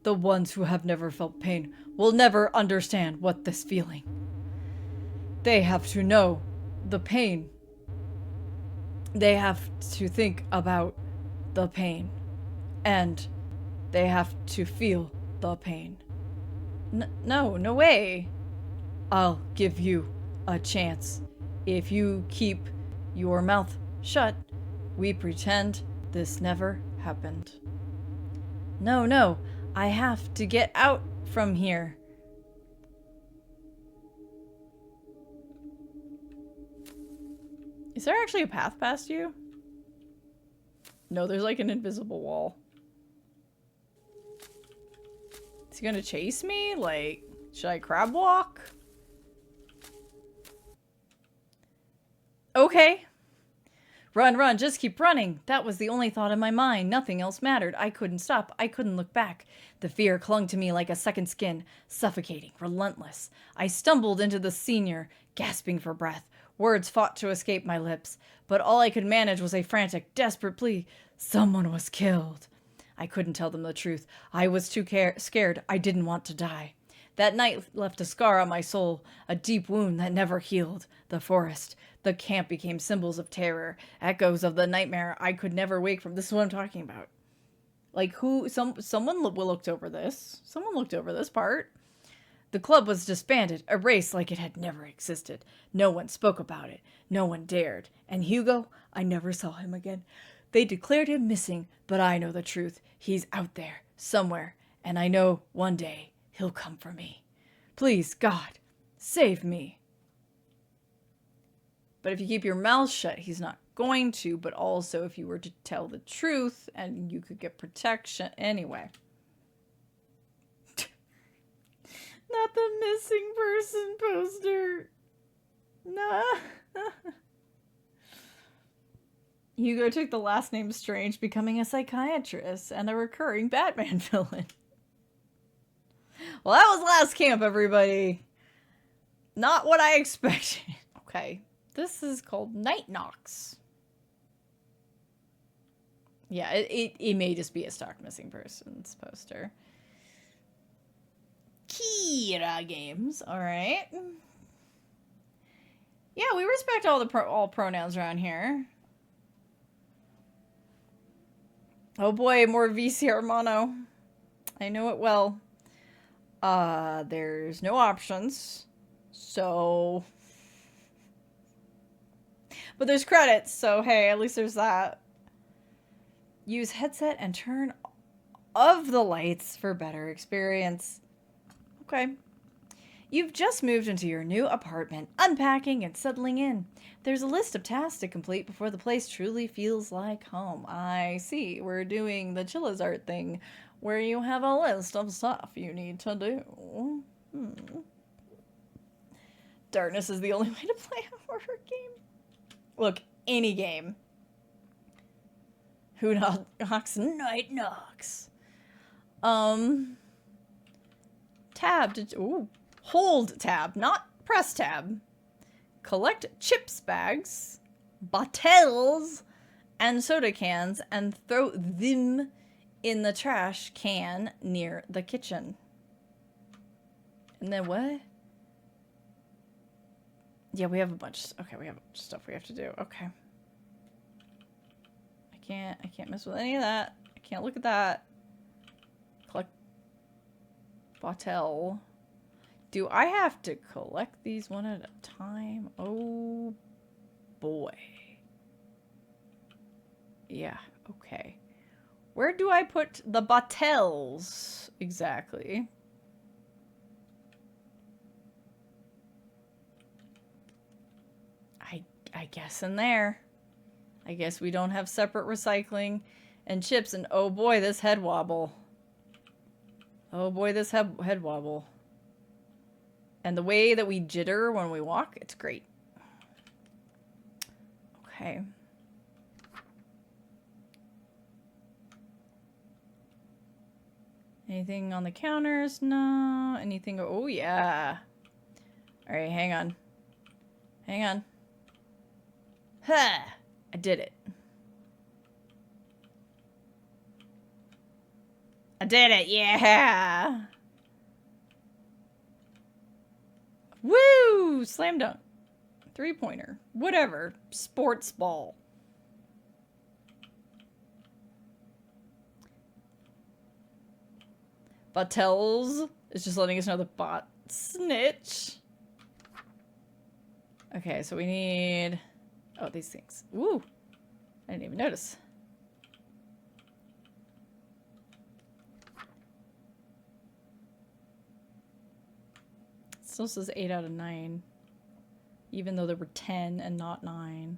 The ones who have never felt pain will never understand what this feeling. They have to know the pain. They have to think about the pain. And they have to feel the pain. No way. I'll give you a chance. If you keep your mouth shut, we pretend this never happened. No. I have to get out from here. Is there actually a path past you? No, there's like an invisible wall. Is he gonna chase me? Like, should I crab walk? Okay. Run, just keep running. That was the only thought in my mind. Nothing else mattered. I couldn't stop. I couldn't look back. The fear clung to me like a second skin, suffocating, relentless. I stumbled into the senior, gasping for breath. Words fought to escape my lips, but all I could manage was a frantic, desperate plea. Someone was killed. I couldn't tell them the truth. I was too scared. I didn't want to die. That night left a scar on my soul, a deep wound that never healed. The forest, the camp became symbols of terror, echoes of the nightmare I could never wake from. This is what I'm talking about. Like, someone looked over this. Someone looked over this part. The club was disbanded, erased like it had never existed. No one spoke about it. No one dared. And Hugo, I never saw him again. They declared him missing, but I know the truth. He's out there, somewhere, and I know one day he'll come for me. Please, God, save me. But if you keep your mouth shut, he's not going to, but also if you were to tell the truth and you could get protection. Anyway. Not the missing person poster. Nah. Hugo took the last name Strange, becoming a psychiatrist and a recurring Batman villain. Well, that was last camp, everybody. Not what I expected. Okay. This is called Night Knocks. Yeah, it may just be a stock missing persons poster. Key. era games. All right. Yeah, we respect all the all pronouns around here. Oh boy, more VCR mono. I know it well. There's no options. So... But there's credits, so hey, at least there's that. Use headset and turn off the lights for better experience. Okay. You've just moved into your new apartment, unpacking and settling in. There's a list of tasks to complete before the place truly feels like home. I see. We're doing the Chillizart thing, where you have a list of stuff you need to do. Darkness is the only way to play a horror game. Look, any game. Who knocks? Night knocks. Tab to... Ooh. Hold tab, not press tab. Collect chips bags, bottles, and soda cans, and throw them in the trash can near the kitchen. And then what? Yeah, we have a bunch. Okay, we have a bunch of stuff we have to do. Okay. I can't mess with any of that. I can't look at that. Collect bottle. Do I have to collect these one at a time? Oh boy. Yeah, okay. Where do I put the bottles exactly? I guess in there. I guess we don't have separate recycling and chips, and oh boy, this head wobble. Oh boy, this head wobble. And the way that we jitter when we walk, it's great. Okay. Anything on the counters? No. Anything? Oh, yeah. All right, hang on. Hang on. Ha! I did it. I did it, yeah! Woo! Slam dunk. 3-pointer. Whatever. Sports ball. Bottles is just letting us know the bot snitch. Okay, so we need... Oh, these things. Woo! I didn't even notice. It still says 8 out of 9. Even though there were 10 and not 9.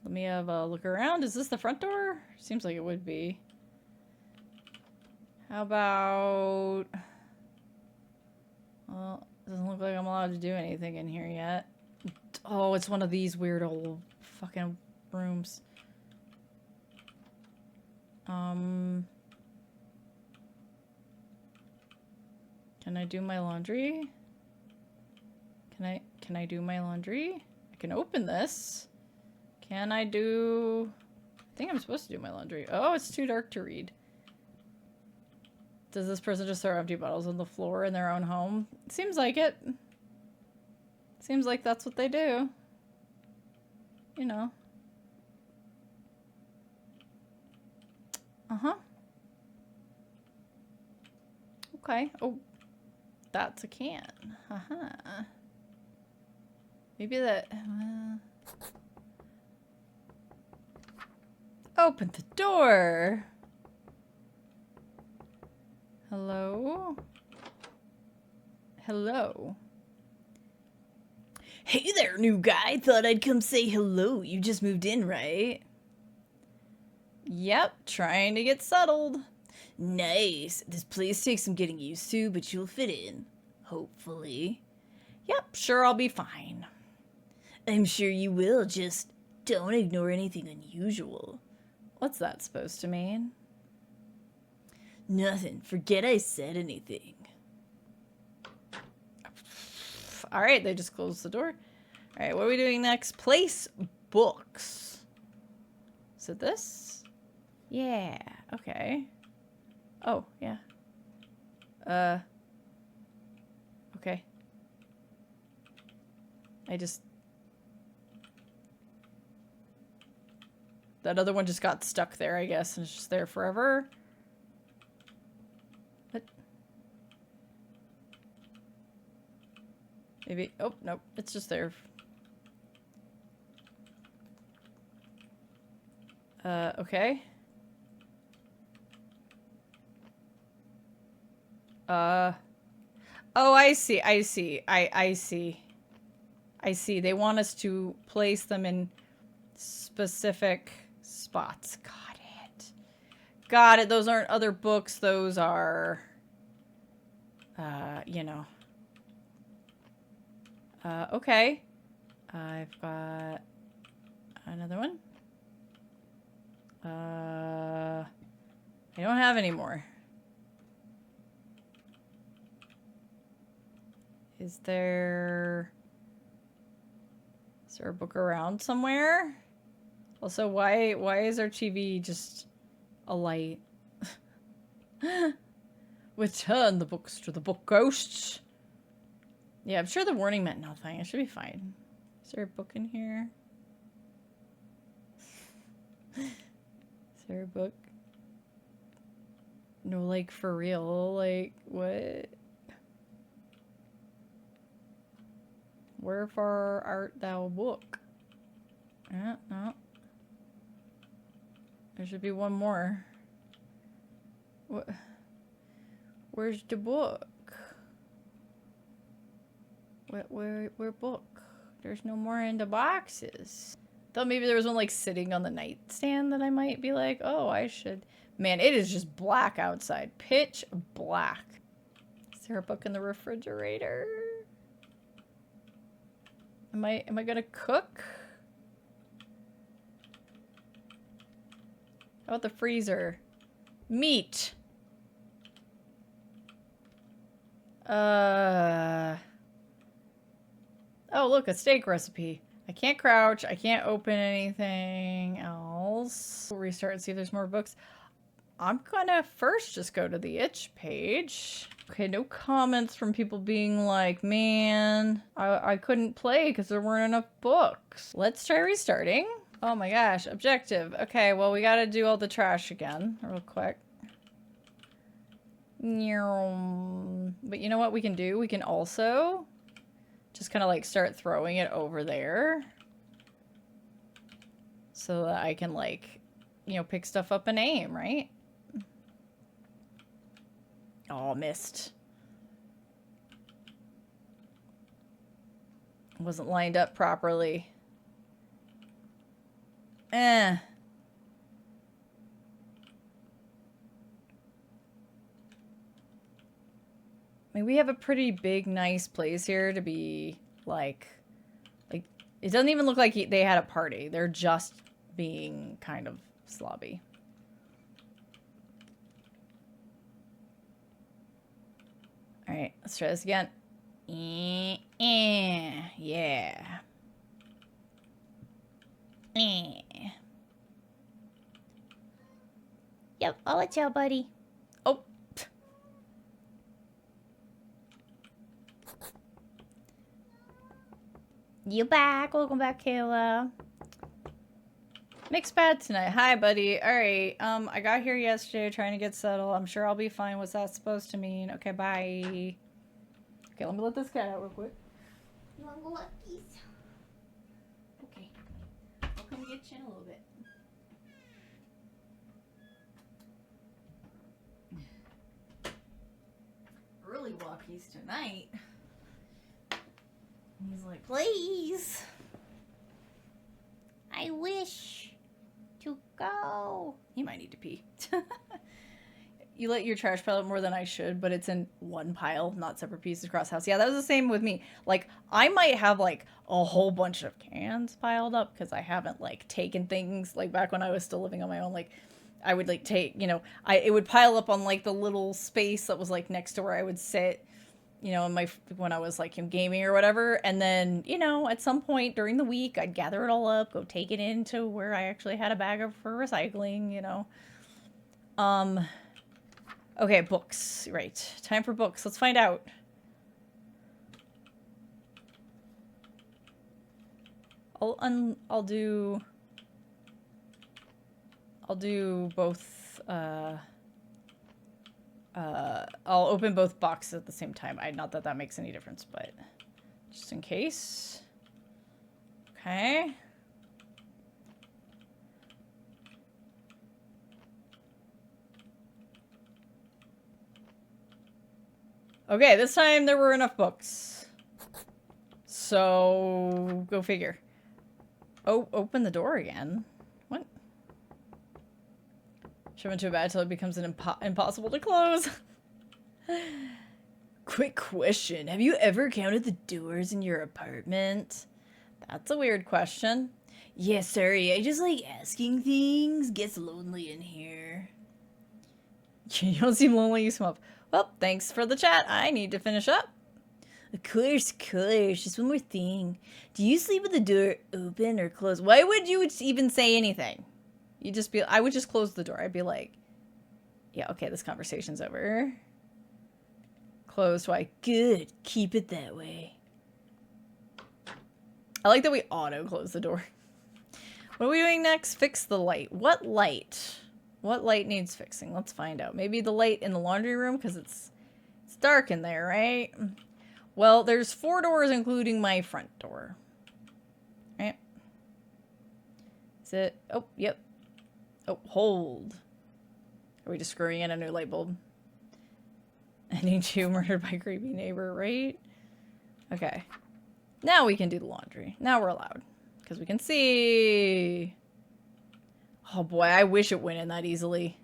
Let me have a look around. Is this the front door? Seems like it would be. How about... Well, doesn't look like I'm allowed to do anything in here yet. Oh, it's one of these weird old fucking rooms. Can I do my laundry? Can I do my laundry? I can open this. Can I do... I think I'm supposed to do my laundry. Oh, it's too dark to read. Does this person just throw empty bottles on the floor in their own home? Seems like it. Seems like that's what they do. You know. Uh-huh. Okay. Oh. That's a can. Uh-huh. Maybe that... Open the door! Hello? Hello? Hey there, new guy. Thought I'd come say hello. You just moved in, right? Yep, trying to get settled. Nice. This place takes some getting used to, but you'll fit in. Hopefully. Yep, sure I'll be fine. I'm sure you will, just don't ignore anything unusual. What's that supposed to mean? Nothing. Forget I said anything. Alright, they just closed the door. Alright, what are we doing next? Place books. Is it this? Yeah, okay. Oh, yeah. Okay. That other one just got stuck there, I guess, and it's just there forever. What? Maybe, oh, nope, it's just there. Okay. Oh, I see, I see. I see. I see. They want us to place them in specific spots. Got it. Got it. Those aren't other books. Those are, you know. Okay. I've got another one. I don't have any more. Is there a book around somewhere? Also, why is our TV just a light? Return the books to the book ghosts. Yeah, I'm sure the warning meant nothing. It should be fine. Is there a book in here? Is there a book? No, like, for real? Like, what? Wherefore art thou book? No. There should be one more. What? Where's the book? Where book? There's no more in the boxes. Thought maybe there was one like sitting on the nightstand that I might be like, oh, I should. Man, it is just black outside. Pitch black. Is there a book in the refrigerator? Am I gonna cook? How about the freezer? Meat. Oh, look, a steak recipe. I can't crouch. I can't open anything else. We'll restart and see if there's more books. I'm gonna first just go to the itch page. Okay, no comments from people being like, man, I couldn't play because there weren't enough books. Let's try restarting. Oh my gosh, objective. Okay, well, we gotta do all the trash again real quick. But you know what we can do? We can also just kind of like start throwing it over there so that I can like, you know, pick stuff up and aim, right? Oh, missed. Wasn't lined up properly. I mean, we have a pretty big, nice place here to be, like, it doesn't even look like they had a party. They're just being kind of slobby. All right, let's try this again. Yeah. Yep, I'll let you out, buddy. Oh. You back. Welcome back, Kayla. Mixed bad tonight. Hi, buddy. All right. I got here yesterday trying to get settled. I'm sure I'll be fine. What's that supposed to mean? Okay, bye. Okay, let me let this guy out real quick. You want to go Lucky's? Okay. I'll come get you in a little bit. Early walkies tonight. He's like, please. I wish to go. He might need to pee. You let your trash pile up more than I should, but it's in one pile, not separate pieces across the house. Yeah, that was the same with me. Like, I might have, like, a whole bunch of cans piled up because I haven't, like, taken things. Like, back when I was still living on my own, like, I would, like, take, you know, it would pile up on, like, the little space that was, like, next to where I would sit, you know, when I was, like, gaming or whatever. And then, you know, at some point during the week, I'd gather it all up, go take it into where I actually had a bag for recycling, you know. Okay, books. Right. Time for books. Let's find out. I'll do both, I'll open both boxes at the same time. Not that that makes any difference, but just in case. Okay. Okay, this time there were enough books. So, go figure. Oh, open the door again. What? Shove into a bag till it becomes impossible to close. Quick question. Have you ever counted the doors in your apartment? That's a weird question. Yeah, sorry. I just like asking things. Gets lonely in here. You don't seem lonely, you seem up. Well, thanks for the chat. I need to finish up. Of course. Just one more thing. Do you sleep with the door open or closed? Why would you even say anything? I would just close the door. I'd be like, yeah, okay, this conversation's over. Closed. Why? Good. Keep it that way. I like that we auto-close the door. What are we doing next? Fix the light. What light? What light needs fixing? Let's find out. Maybe the light in the laundry room, because it's dark in there, right? Well, there's 4 doors, including my front door. Right? Is it? Oh, yep. Oh, hold. Are we just screwing in a new light bulb? Ending 2 murdered by creepy neighbor, right? Okay. Now we can do the laundry. Now we're allowed. Because we can see. Oh boy, I wish it went in that easily.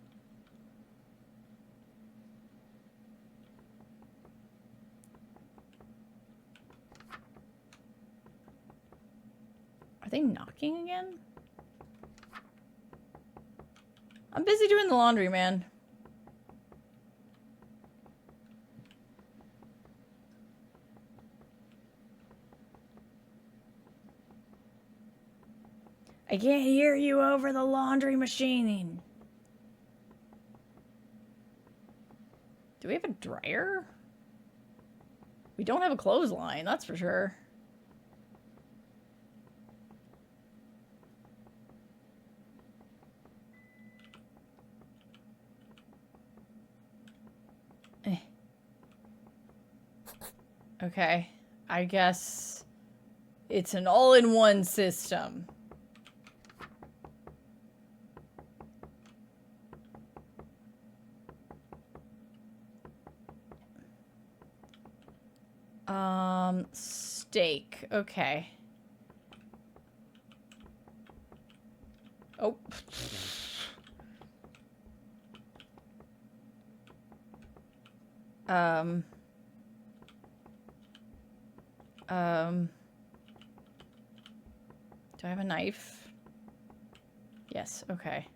Are they knocking again? I'm busy doing the laundry, man. I can't hear you over the laundry machining. Do we have a dryer? We don't have a clothesline, that's for sure. Okay, I guess it's an all-in-one system. Steak. Okay. Oh. Do I have a knife? Yes, okay.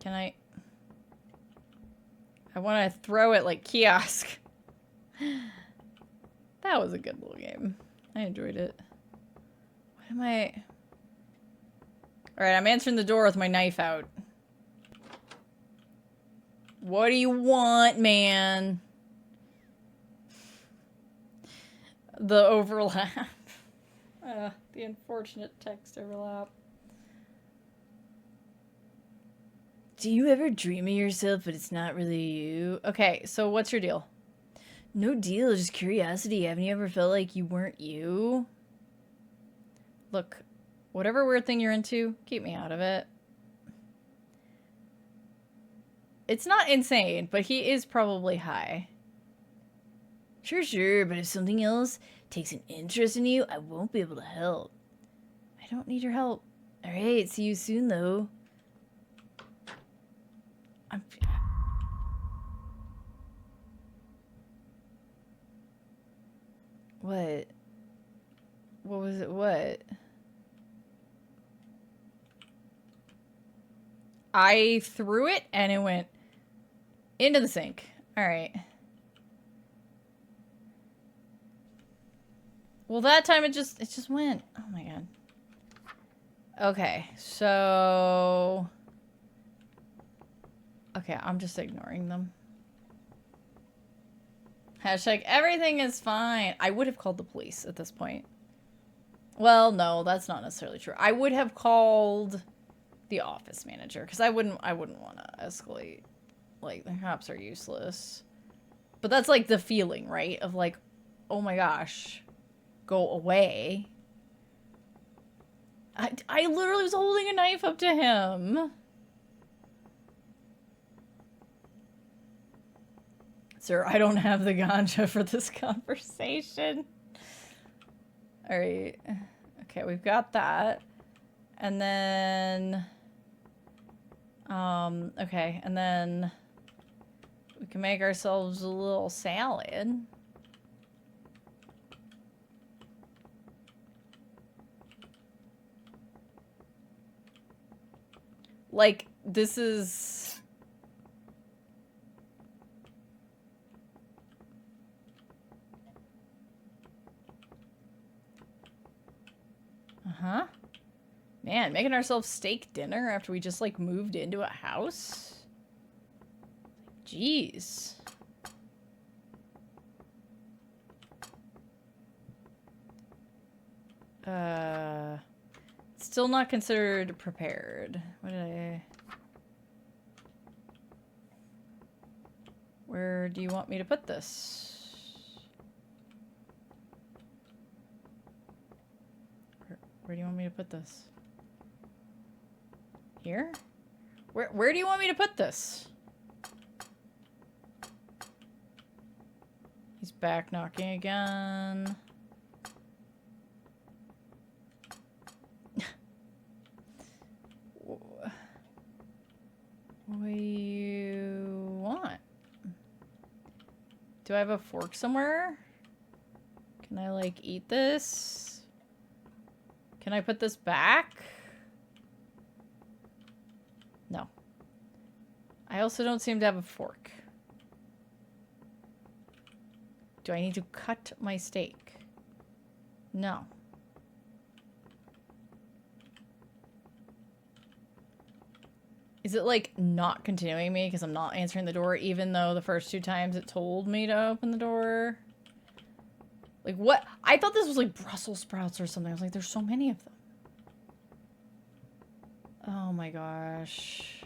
Can I want to throw it like kiosk. That was a good little game. I enjoyed it. What am I... Alright, I'm answering the door with my knife out. What do you want, man? The overlap. The unfortunate text overlap. Do you ever dream of yourself, but it's not really you? Okay, so what's your deal? No deal, just curiosity. Haven't you ever felt like you weren't you? Look, whatever weird thing you're into, keep me out of it. It's not insane, but he is probably high. Sure, but if something else takes an interest in you, I won't be able to help. I don't need your help. Alright, see you soon, though. What? What was it? What? I threw it and it went into the sink. Alright. Well, that time it just went. Oh my god. Okay, so... Okay, I'm just ignoring them. Hashtag everything is fine. I would have called the police at this point. Well, no, that's not necessarily true. I would have called the office manager because I wouldn't want to escalate. Like, the cops are useless. But that's like the feeling, right? Of like, oh my gosh, go away. I literally was holding a knife up to him. Sir, I don't have the ganja for this conversation. Alright. Okay, we've got that. And then... okay, and then... we can make ourselves a little salad. Like, this is... Uh-huh. Man, making ourselves steak dinner after we just, like, moved into a house? Jeez. Still not considered prepared. What did I... Where do you want me to put this? Where do you want me to put this? Here? Where do you want me to put this? He's back knocking again. What do you want? Do I have a fork somewhere? Can I, like, eat this? Can I put this back? No. I also don't seem to have a fork. Do I need to cut my steak? No. Is it, like, not continuing me because I'm not answering the door even though the first 2 times it told me to open the door? Like, what? I thought this was, like, Brussels sprouts or something. I was like, there's so many of them. Oh my gosh.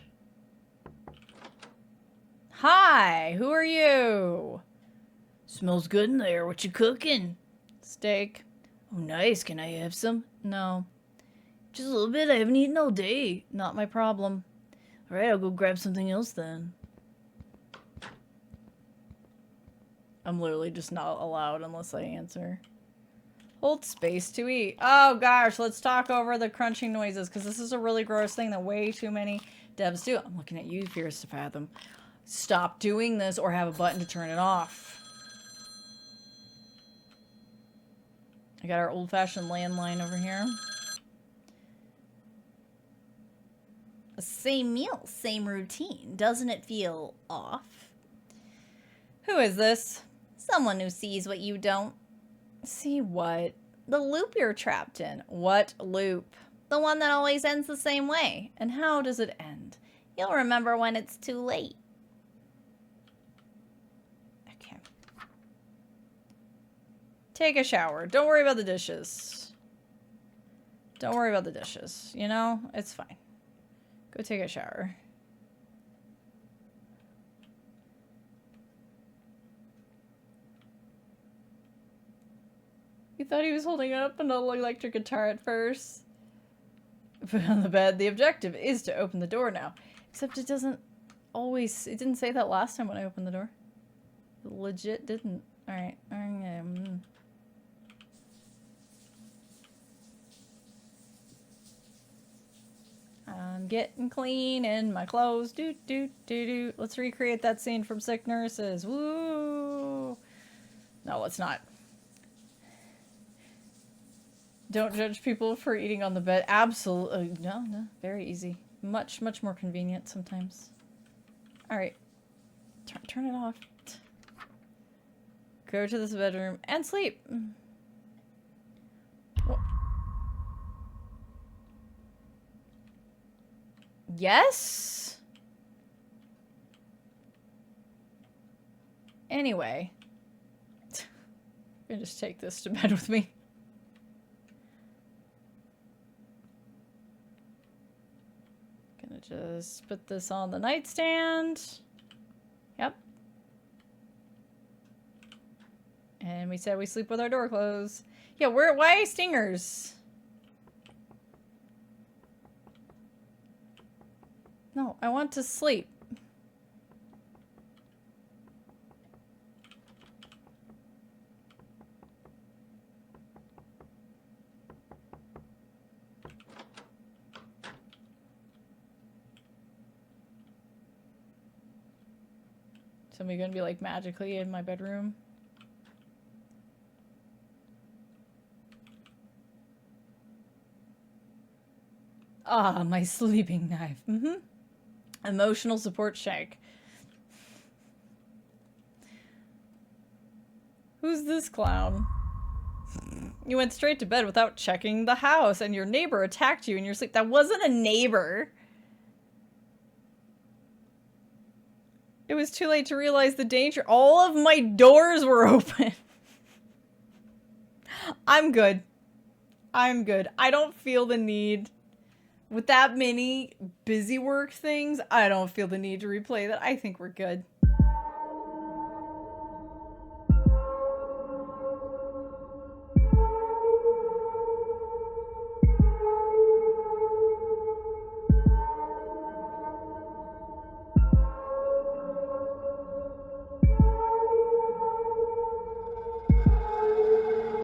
Hi! Who are you? Smells good in there. What you cooking? Steak. Oh, nice. Can I have some? No. Just a little bit. I haven't eaten all day. Not my problem. Alright, I'll go grab something else then. I'm literally just not allowed unless I answer. Hold space to eat. Oh gosh, let's talk over the crunching noises because this is a really gross thing that way too many devs do. I'm looking at you, Fears to Fathom. Stop doing this or have a button to turn it off. I got our old-fashioned landline over here. Same meal, same routine. Doesn't it feel off? Who is this? Someone who sees what you don't. See what? The loop you're trapped in. What loop? The one that always ends the same way. And how does it end? You'll remember when it's too late. Okay. Take a shower. Don't worry about the dishes. Don't worry about the dishes. You know? It's fine. Go take a shower. You thought he was holding up an electric guitar at first. Put on the bed. The objective is to open the door now. Except it doesn't always... It didn't say that last time when I opened the door. It legit didn't. Alright. I'm getting clean in my clothes. Do. Let's recreate that scene from Sick Nurses. Woo! No, let's not. Don't judge people for eating on the bed. Absolutely. No. Very easy. Much more convenient sometimes. Alright. Turn it off. Go to this bedroom and sleep. Yes? Anyway. I'm gonna just take this to bed with me. Gonna just put this on the nightstand. Yep. And we said we sleep with our door closed. Yeah, why stingers? No, I want to sleep. Somebody gonna be like magically in my bedroom? Ah, my sleeping knife. Mm-hmm. Emotional support shank. Who's this clown? You went straight to bed without checking the house, and your neighbor attacked you in your sleep. That wasn't a neighbor. It was too late to realize the danger. All of my doors were open. I'm good. I'm good. I don't feel the need. With that many busy work things, I don't feel the need to replay that. I think we're good.